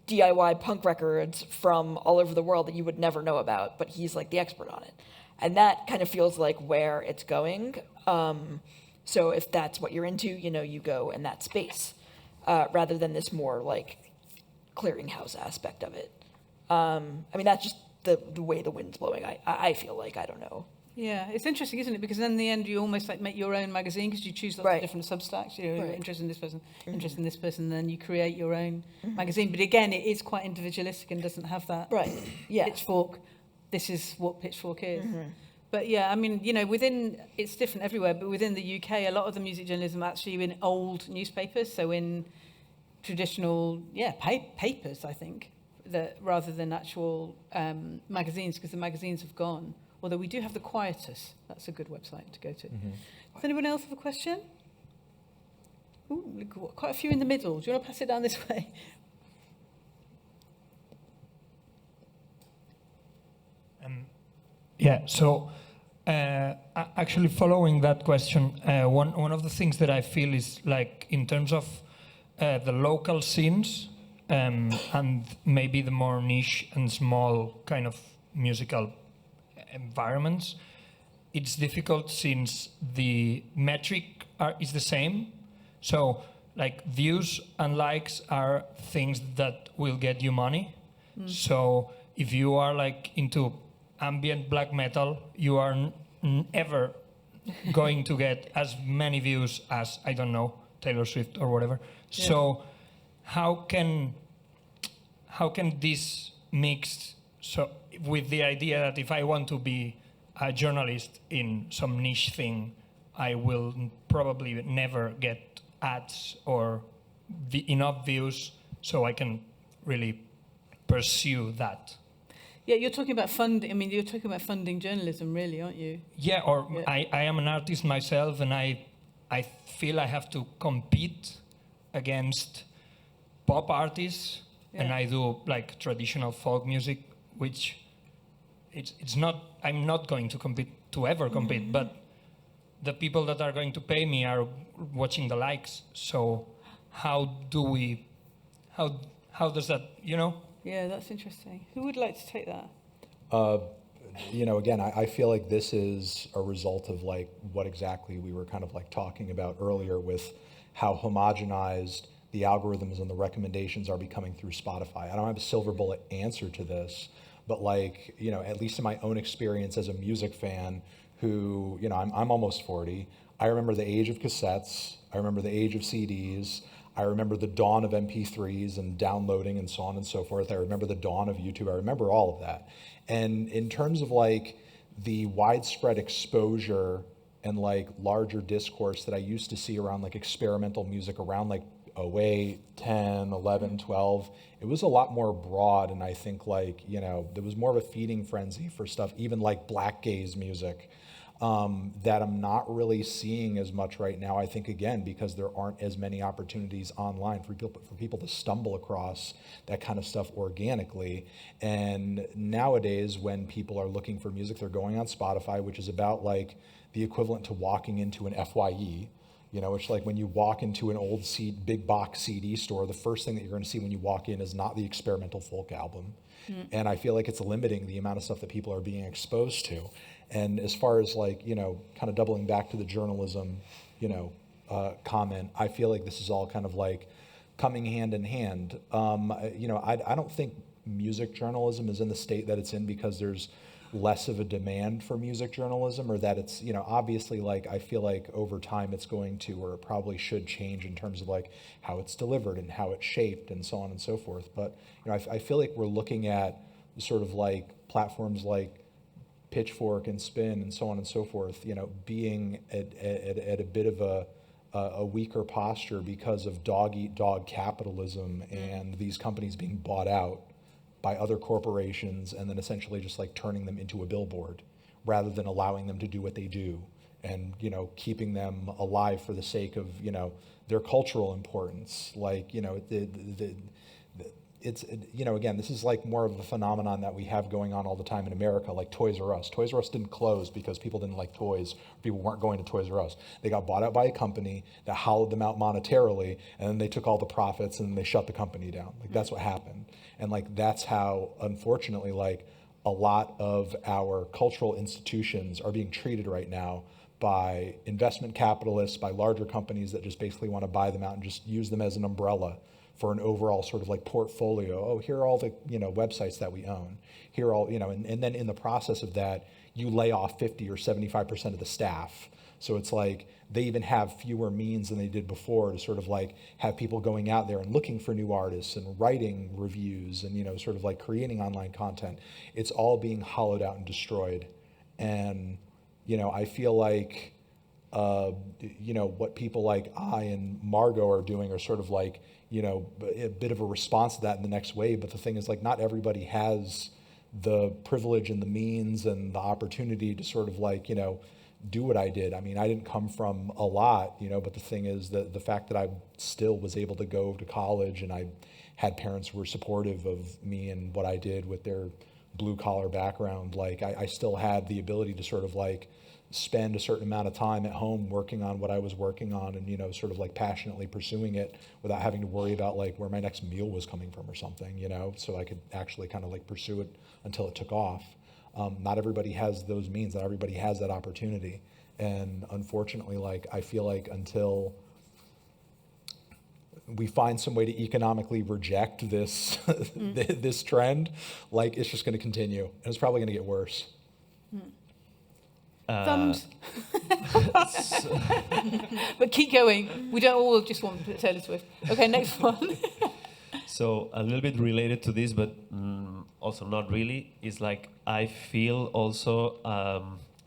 DIY punk records from all over the world that you would never know about, but he's like the expert on it. And that kind of feels like where it's going. So if that's what you're into, you go in that space, rather than this more like clearinghouse aspect of it. That's just the way the wind's blowing. I feel like, I don't know. Yeah, it's interesting, isn't it? Because then in the end, you almost like make your own magazine because you choose lots of different Substacks. You're interested in this person, interested in this person, and then you create your own magazine. But again, it is quite individualistic and doesn't have that pitchfork. This is what Pitchfork is. But yeah, within, it's different everywhere, but within the UK, a lot of the music journalism actually in old newspapers, so in traditional, papers, I think, that rather than actual magazines, because the magazines have gone. Although we do have the Quietus. That's a good website to go to. Does anyone else have a question? Ooh, look, quite a few in the middle. Do you want to pass it down this way? So actually following that question, one of the things that I feel is like in terms of the local scenes and maybe the more niche and small kind of musical environments, it's difficult since the metric is the same. So like views and likes are things that will get you money. So if you are like into ambient black metal, you are ever going to get as many views as, I don't know, Taylor Swift or whatever. Yeah. So how can this mix so with the idea that if I want to be a journalist in some niche thing, I will probably never get ads or enough views so I can really pursue that. Yeah, you're talking about funding. I mean, you're talking about funding journalism, really, aren't you? Yeah, or Yeah. I am an artist myself, and I feel I have to compete against pop artists, and Yeah. I do like traditional folk music, which it's not. I'm not going to ever compete, but the people that are going to pay me are watching the likes. So how does that, you know? Yeah, that's interesting. Who would like to take that? Again, I feel like this is a result of like what exactly we were kind of like talking about earlier with how homogenized the algorithms and the recommendations are becoming through Spotify. I don't have a silver bullet answer to this, but like, at least in my own experience as a music fan who, I'm almost 40. I remember the age of cassettes. I remember the age of CDs. I remember the dawn of MP3s and downloading and so on and so forth. I remember the dawn of YouTube. I remember all of that. And in terms of like the widespread exposure and like larger discourse that I used to see around like experimental music around like 08, 10, 11, 12, it was a lot more broad. And I think like, there was more of a feeding frenzy for stuff, even like black gaze music. That I'm not really seeing as much right now. I think, again, because there aren't as many opportunities online for people to stumble across that kind of stuff organically. And nowadays, when people are looking for music, they're going on Spotify, which is about like the equivalent to walking into an FYE. It's like when you walk into an old big box CD store, the first thing that you're going to see when you walk in is not the experimental folk album. And I feel like it's limiting the amount of stuff that people are being exposed to. And as far as like, kind of doubling back to the journalism, comment, I feel like this is all kind of like coming hand in hand. I don't think music journalism is in the state that it's in because there's less of a demand for music journalism, or that it's, obviously like, I feel like over time it's going to, or it probably should change in terms of like how it's delivered and how it's shaped and so on and so forth. But, I feel like we're looking at sort of like platforms like Pitchfork and Spin and so on and so forth, being at a bit of a weaker posture because of dog-eat-dog capitalism and these companies being bought out by other corporations and then essentially just like turning them into a billboard rather than allowing them to do what they do and, keeping them alive for the sake of, their cultural importance. Like, it's, again, this is like more of a phenomenon that we have going on all the time in America, like Toys R Us. Toys R Us didn't close because people didn't like toys, or people weren't going to Toys R Us. They got bought out by a company that hollowed them out monetarily, and then they took all the profits and they shut the company down. Like, that's what happened. And like, that's how, unfortunately, like a lot of our cultural institutions are being treated right now by investment capitalists, by larger companies that just basically want to buy them out and just use them as an umbrella for an overall sort of like portfolio. Oh, here are all the, websites that we own. Here are all, and then in the process of that, you lay off 50 or 75% of the staff. So it's like they even have fewer means than they did before to sort of like have people going out there and looking for new artists and writing reviews and, sort of like creating online content. It's all being hollowed out and destroyed. And, I feel like, what people like I and Margot are doing are sort of like, a bit of a response to that in the next wave. But the thing is, like, not everybody has the privilege and the means and the opportunity to sort of like, do what I did. I mean, I didn't come from a lot, but the thing is that the fact that I still was able to go to college and I had parents who were supportive of me and what I did with their blue collar background, like I still had the ability to sort of like spend a certain amount of time at home working on what I was working on and, sort of like passionately pursuing it without having to worry about like where my next meal was coming from or something, so I could actually kind of like pursue it until it took off. Not everybody has those means, not everybody has that opportunity. And unfortunately, like, I feel like until we find some way to economically reject this this trend, like, it's just going to continue, and it's probably going to get worse. Thumbs. But keep going. We don't all just want Taylor Swift. Okay, next one. So a little bit related to this, but also not really, is like I feel also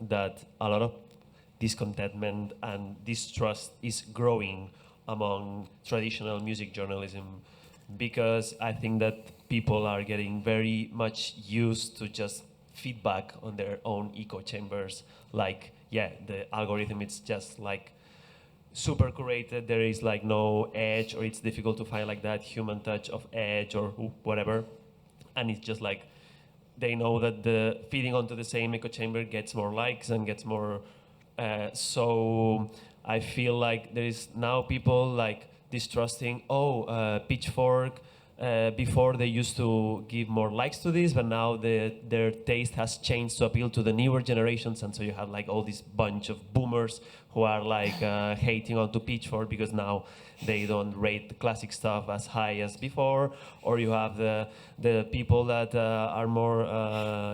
that a lot of discontentment and distrust is growing among traditional music journalism, because I think that people are getting very much used to just feedback on their own echo chambers. Like, yeah, the algorithm, it's just like super curated. There is like no edge, or it's difficult to find like that human touch of edge or whatever. And it's just like they know that the feeding onto the same echo chamber gets more likes and gets more. So I feel like there is now people like distrusting. Pitchfork. Before they used to give more likes to this, but now their taste has changed to appeal to the newer generations, and so you have like all this bunch of boomers who are like hating onto Pitchfork because now they don't rate the classic stuff as high as before, or you have the people that are more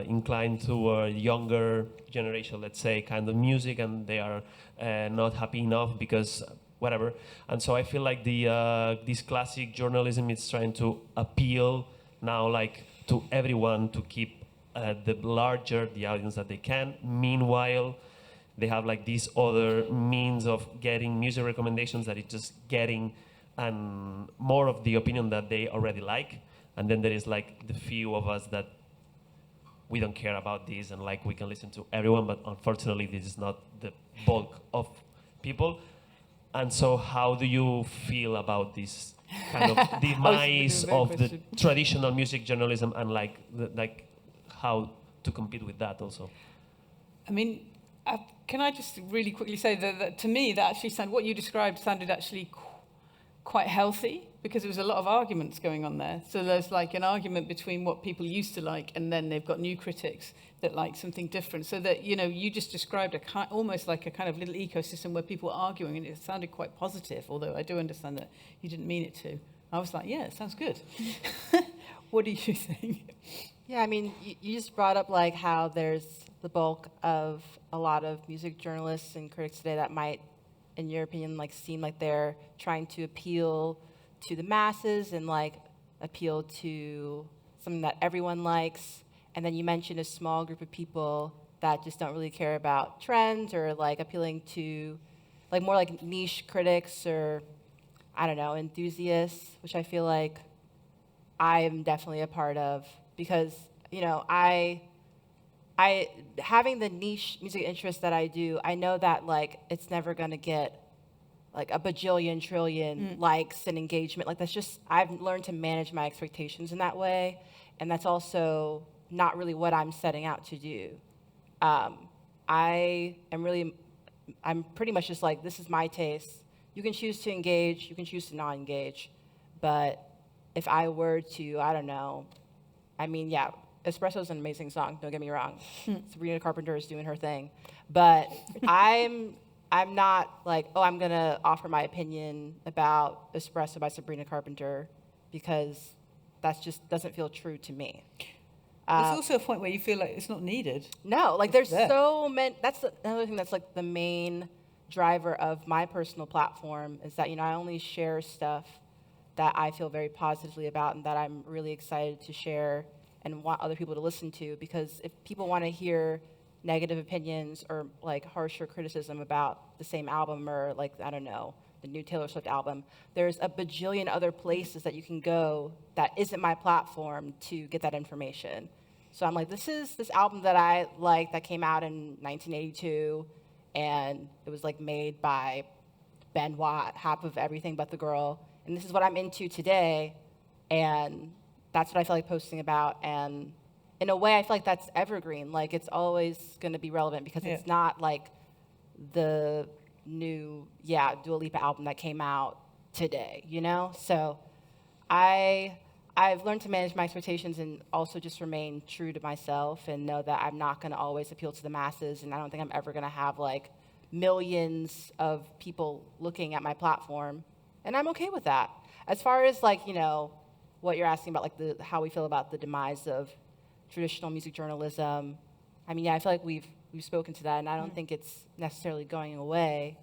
inclined to younger generation, let's say, kind of music, and they are not happy enough because whatever. And so I feel like this classic journalism is trying to appeal now like to everyone to keep the larger the audience that they can. Meanwhile, they have like these other means of getting music recommendations that is just getting and more of the opinion that they already like. And then there is like the few of us that we don't care about this and like we can listen to everyone, but unfortunately this is not the bulk of people. And so how do you feel about this kind of demise of the traditional music journalism and like how to compete with that also? I mean, can I just really quickly say that to me, that actually what you described sounded actually quite healthy, because there was a lot of arguments going on there. So there's like an argument between what people used to like, and then they've got new critics that like something different. So that, you know, you just described almost like a kind of little ecosystem where people were arguing, and it sounded quite positive, although I do understand that you didn't mean it to. I was like, yeah, it sounds good. What do you think? Yeah, I mean, you just brought up like how there's the bulk of a lot of music journalists and critics today that might, in your opinion, like seem like they're trying to appeal to the masses and like appeal to something that everyone likes. And then you mentioned a small group of people that just don't really care about trends or like appealing to like more like niche critics or, I don't know, enthusiasts, which I feel like I am definitely a part of, because, you know, I having the niche music interest that I do, I know that like it's never gonna get like a bajillion trillion likes and engagement. Like that's just, I've learned to manage my expectations in that way, and that's also not really what I'm setting out to do. I'm pretty much just like, this is my taste. You can choose to engage, you can choose to not engage, but if I were to, I don't know, I mean, yeah, Espresso is an amazing song, don't get me wrong. Sabrina Carpenter is doing her thing. But I'm not like, oh, I'm going to offer my opinion about Espresso by Sabrina Carpenter, because that just doesn't feel true to me. There's also a point where you feel like it's not needed. No, like there's so many, that's another thing that's like the main driver of my personal platform, is that, you know, I only share stuff that I feel very positively about and that I'm really excited to share and want other people to listen to. Because if people want to hear negative opinions or like harsher criticism about the same album, or like, I don't know, the new Taylor Swift album, there's a bajillion other places that you can go that isn't my platform to get that information. So I'm like, this is this album that I like that came out in 1982, and it was like made by Ben Watt, half of Everything But the Girl, and this is what I'm into today, and that's what I feel like posting about. And in a way, I feel like that's evergreen. Like, it's always going to be relevant, because it's not like the new, Dua Lipa album that came out today, you know? So I I've learned to manage my expectations and also just remain true to myself and know that I'm not going to always appeal to the masses, and I don't think I'm ever going to have like millions of people looking at my platform, and I'm okay with that. As far as like, what you're asking about, like how we feel about the demise of traditional music journalism, I mean, yeah, I feel like we've spoken to that, and I don't think it's necessarily going away.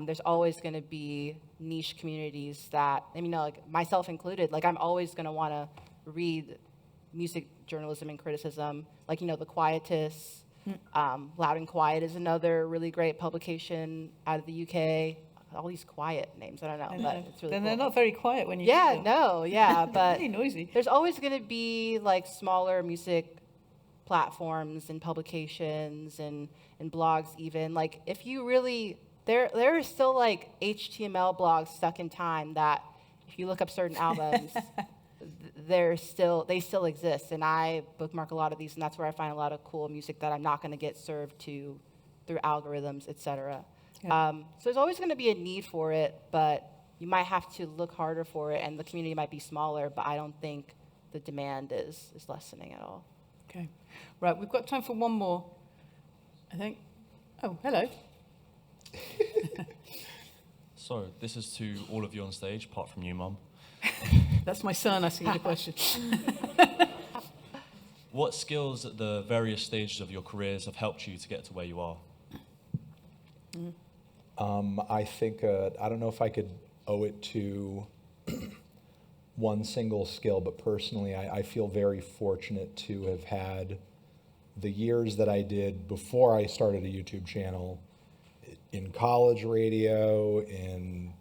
There's always going to be niche communities that, like myself included, like I'm always going to want to read music journalism and criticism, like, the Quietists. Loud and Quiet is another really great publication out of the UK. All these quiet names, I don't know, but it's really Then cool. they're not very quiet when you Yeah, do them. no, yeah, but Really noisy. there's always going to be like smaller music platforms and publications and blogs even. Like if you really, there are still like HTML blogs stuck in time that if you look up certain albums, they still exist. And I bookmark a lot of these, and that's where I find a lot of cool music that I'm not going to get served to through algorithms, etc. Yeah. So there's always going to be a need for it, but you might have to look harder for it, and the community might be smaller, but I don't think the demand is lessening at all. Okay. Right, we've got time for one more, I think. Oh, hello. So, this is to all of you on stage, apart from you, Mum. That's my son asking you the question. What skills at the various stages of your careers have helped you to get to where you are? I think, I don't know if I could owe it to one single skill, but personally, I feel very fortunate to have had the years that I did before I started a YouTube channel in college radio, in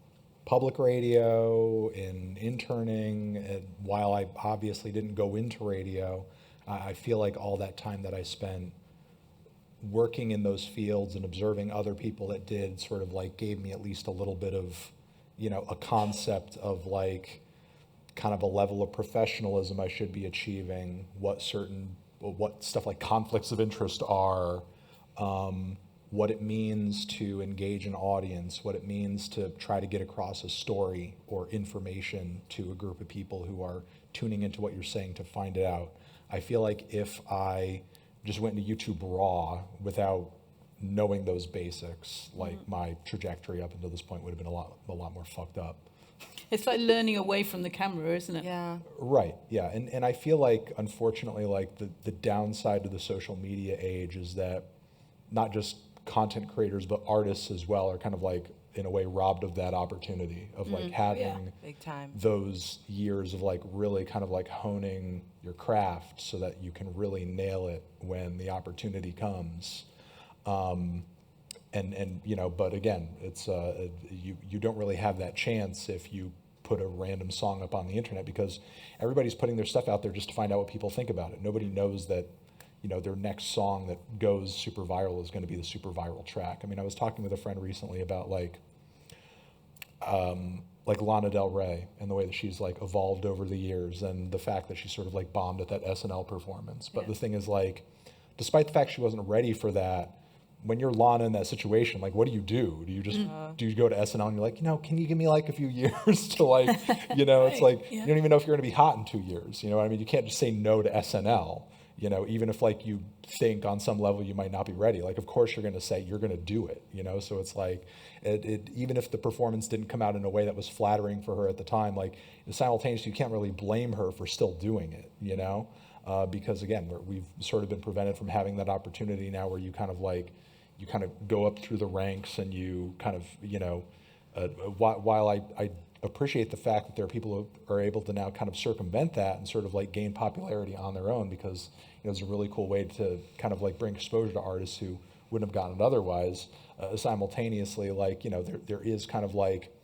public radio, in interning, and while I obviously didn't go into radio, I feel like all that time that I spent working in those fields and observing other people that did sort of like gave me at least a little bit of, a concept of like kind of a level of professionalism I should be achieving, what stuff like conflicts of interest are, what it means to engage an audience, what it means to try to get across a story or information to a group of people who are tuning into what you're saying to find it out. I feel like if I just went into YouTube raw without knowing those basics, like my trajectory up until this point would have been a lot more fucked up. It's like learning away from the camera, isn't it? Yeah. Right, yeah, and I feel like, unfortunately, like the downside to the social media age is that not just content creators, but artists as well are kind of like, in a way, robbed of that opportunity of like having Big time. those years of like really kind of like honing your craft so that you can really nail it when the opportunity comes. But again, it's you don't really have that chance if you put a random song up on the internet, because everybody's putting their stuff out there just to find out what people think about it. Nobody knows that, their next song that goes super viral is going to be the super viral track. I mean, I was talking with a friend recently about like Lana Del Rey and the way that she's like evolved over the years, and the fact that she sort of like bombed at that SNL performance. But the thing is, like, despite the fact she wasn't ready for that, when you're Lana in that situation, like, what do? Do you just do you go to SNL and you're like, can you give me like a few years to like, it's like you don't even know if you're going to be hot in 2 years. You know what I mean? You can't just say no to SNL. Even if like you think on some level you might not be ready, like of course you're going to say you're going to do it. So it's like it even if the performance didn't come out in a way that was flattering for her at the time, like simultaneously you can't really blame her for still doing it. Because again, we've sort of been prevented from having that opportunity now, where you kind of go up through the ranks and you kind of, while I appreciate the fact that there are people who are able to now kind of circumvent that and sort of like gain popularity on their own, because it's a really cool way to kind of like bring exposure to artists who wouldn't have gotten it otherwise. Simultaneously, like, there is kind of like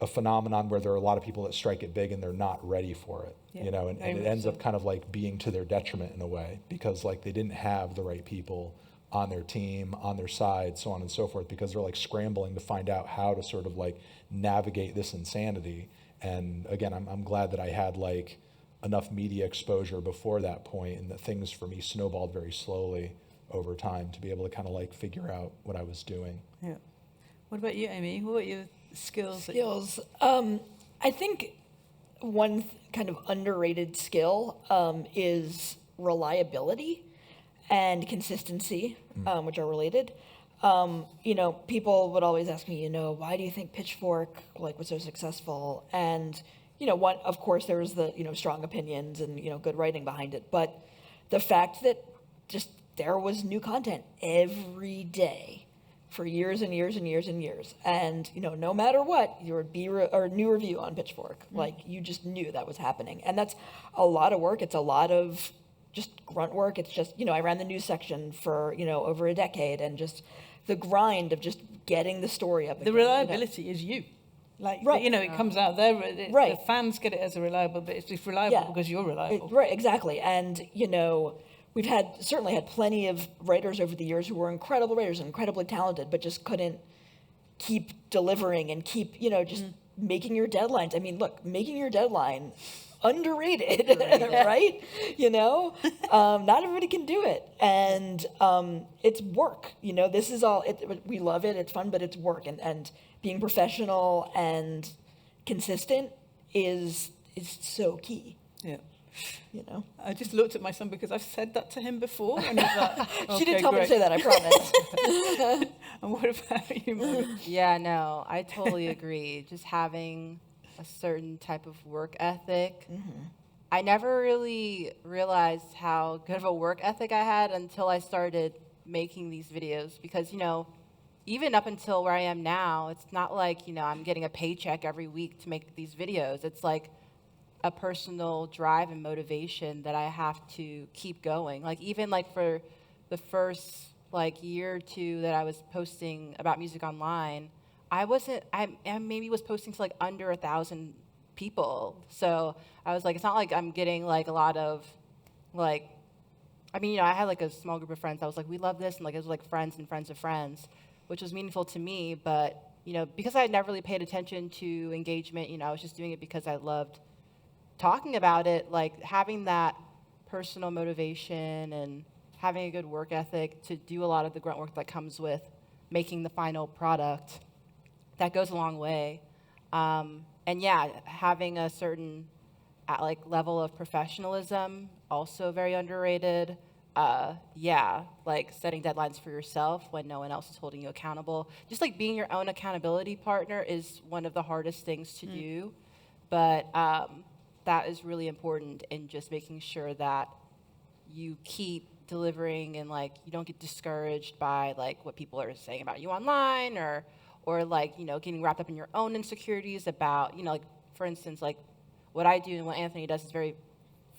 a phenomenon where there are a lot of people that strike it big and they're not ready for it, and it ends up kind of like being to their detriment in a way, because like they didn't have the right people on their team, on their side, so on and so forth, because they're like scrambling to find out how to sort of like navigate this insanity. And again, I'm glad that I had like enough media exposure before that point, and that things for me snowballed very slowly over time to be able to kind of like figure out what I was doing. Yeah. What about you, Amy? What are your skills? I think kind of underrated skill is reliability and consistency, which are related. People would always ask me, why do you think Pitchfork was so successful? And of course, there was the strong opinions and good writing behind it, but the fact that just there was new content every day for years and years and years and years, and no matter what, there would be a new review on Pitchfork. You just knew that was happening, and that's a lot of work. It's a lot of just grunt work. It's just I ran the news section for over a decade, and just the grind of just getting the story up. The reliability is you. Right. It comes out there. Right. The fans get it as a reliable, but it's just reliable because you're reliable. Right, exactly. And, we've certainly had plenty of writers over the years who were incredible writers, incredibly talented, but just couldn't keep delivering and keep, just making your deadlines. I mean, look, making your deadline, underrated, right? Not everybody can do it. And it's work. This is all, we love it, it's fun, but it's work. And being professional and consistent is so key. Yeah. I just looked at my son because I've said that to him before, and he's like, okay, she didn't tell me to say that, I promise. And what about you, Margaret? Yeah, no, I totally agree. Just having a certain type of work ethic. I never really realized how good of a work ethic I had until I started making these videos, because, even up until where I am now, it's not like, I'm getting a paycheck every week to make these videos. It's like a personal drive and motivation that I have to keep going. Even for the first year or two that I was posting about music online, I maybe was posting to under 1,000 people. So I was it's not like I'm getting a lot of I had a small group of friends. I was we love this, and it was friends and friends of friends, which was meaningful to me. But because I had never really paid attention to engagement, I was just doing it because I loved talking about it. Having that personal motivation and having a good work ethic to do a lot of the grunt work that comes with making the final product, that goes a long way. And yeah, having a certain level of professionalism, also very underrated. Setting deadlines for yourself when no one else is holding you accountable. Just being your own accountability partner is one of the hardest things to do, but that is really important in just making sure that you keep delivering and you don't get discouraged by what people are saying about you online, or getting wrapped up in your own insecurities about for instance what I do and what Anthony does is very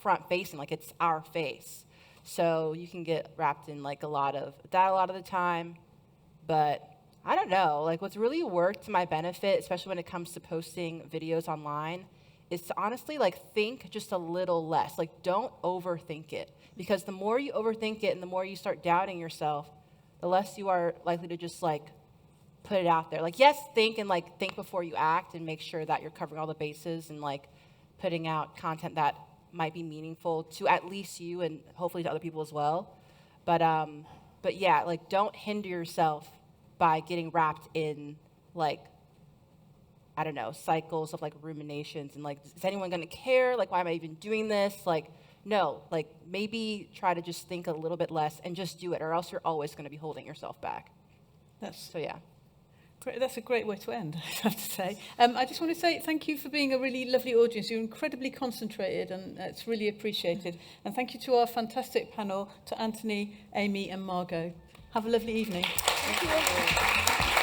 front facing, it's our face. So you can get wrapped in a lot of that a lot of the time. But I don't know, what's really worked to my benefit, especially when it comes to posting videos online, is to honestly think just a little less. Don't overthink it, because the more you overthink it and the more you start doubting yourself, the less you are likely to just put it out there. Yes, think before you act, and make sure that you're covering all the bases and putting out content that might be meaningful to at least you and hopefully to other people as well. But yeah, don't hinder yourself by getting wrapped in I don't know, cycles of ruminations and is anyone going to care? Why am I even doing this? No, maybe try to just think a little bit less and just do it, or else you're always going to be holding yourself back. So yeah. Great. That's a great way to end, I have to say. I just want to say thank you for being a really lovely audience. You're incredibly concentrated, and it's really appreciated. And thank you to our fantastic panel, to Anthony, Amy, and Margot. Have a lovely evening. Thank you.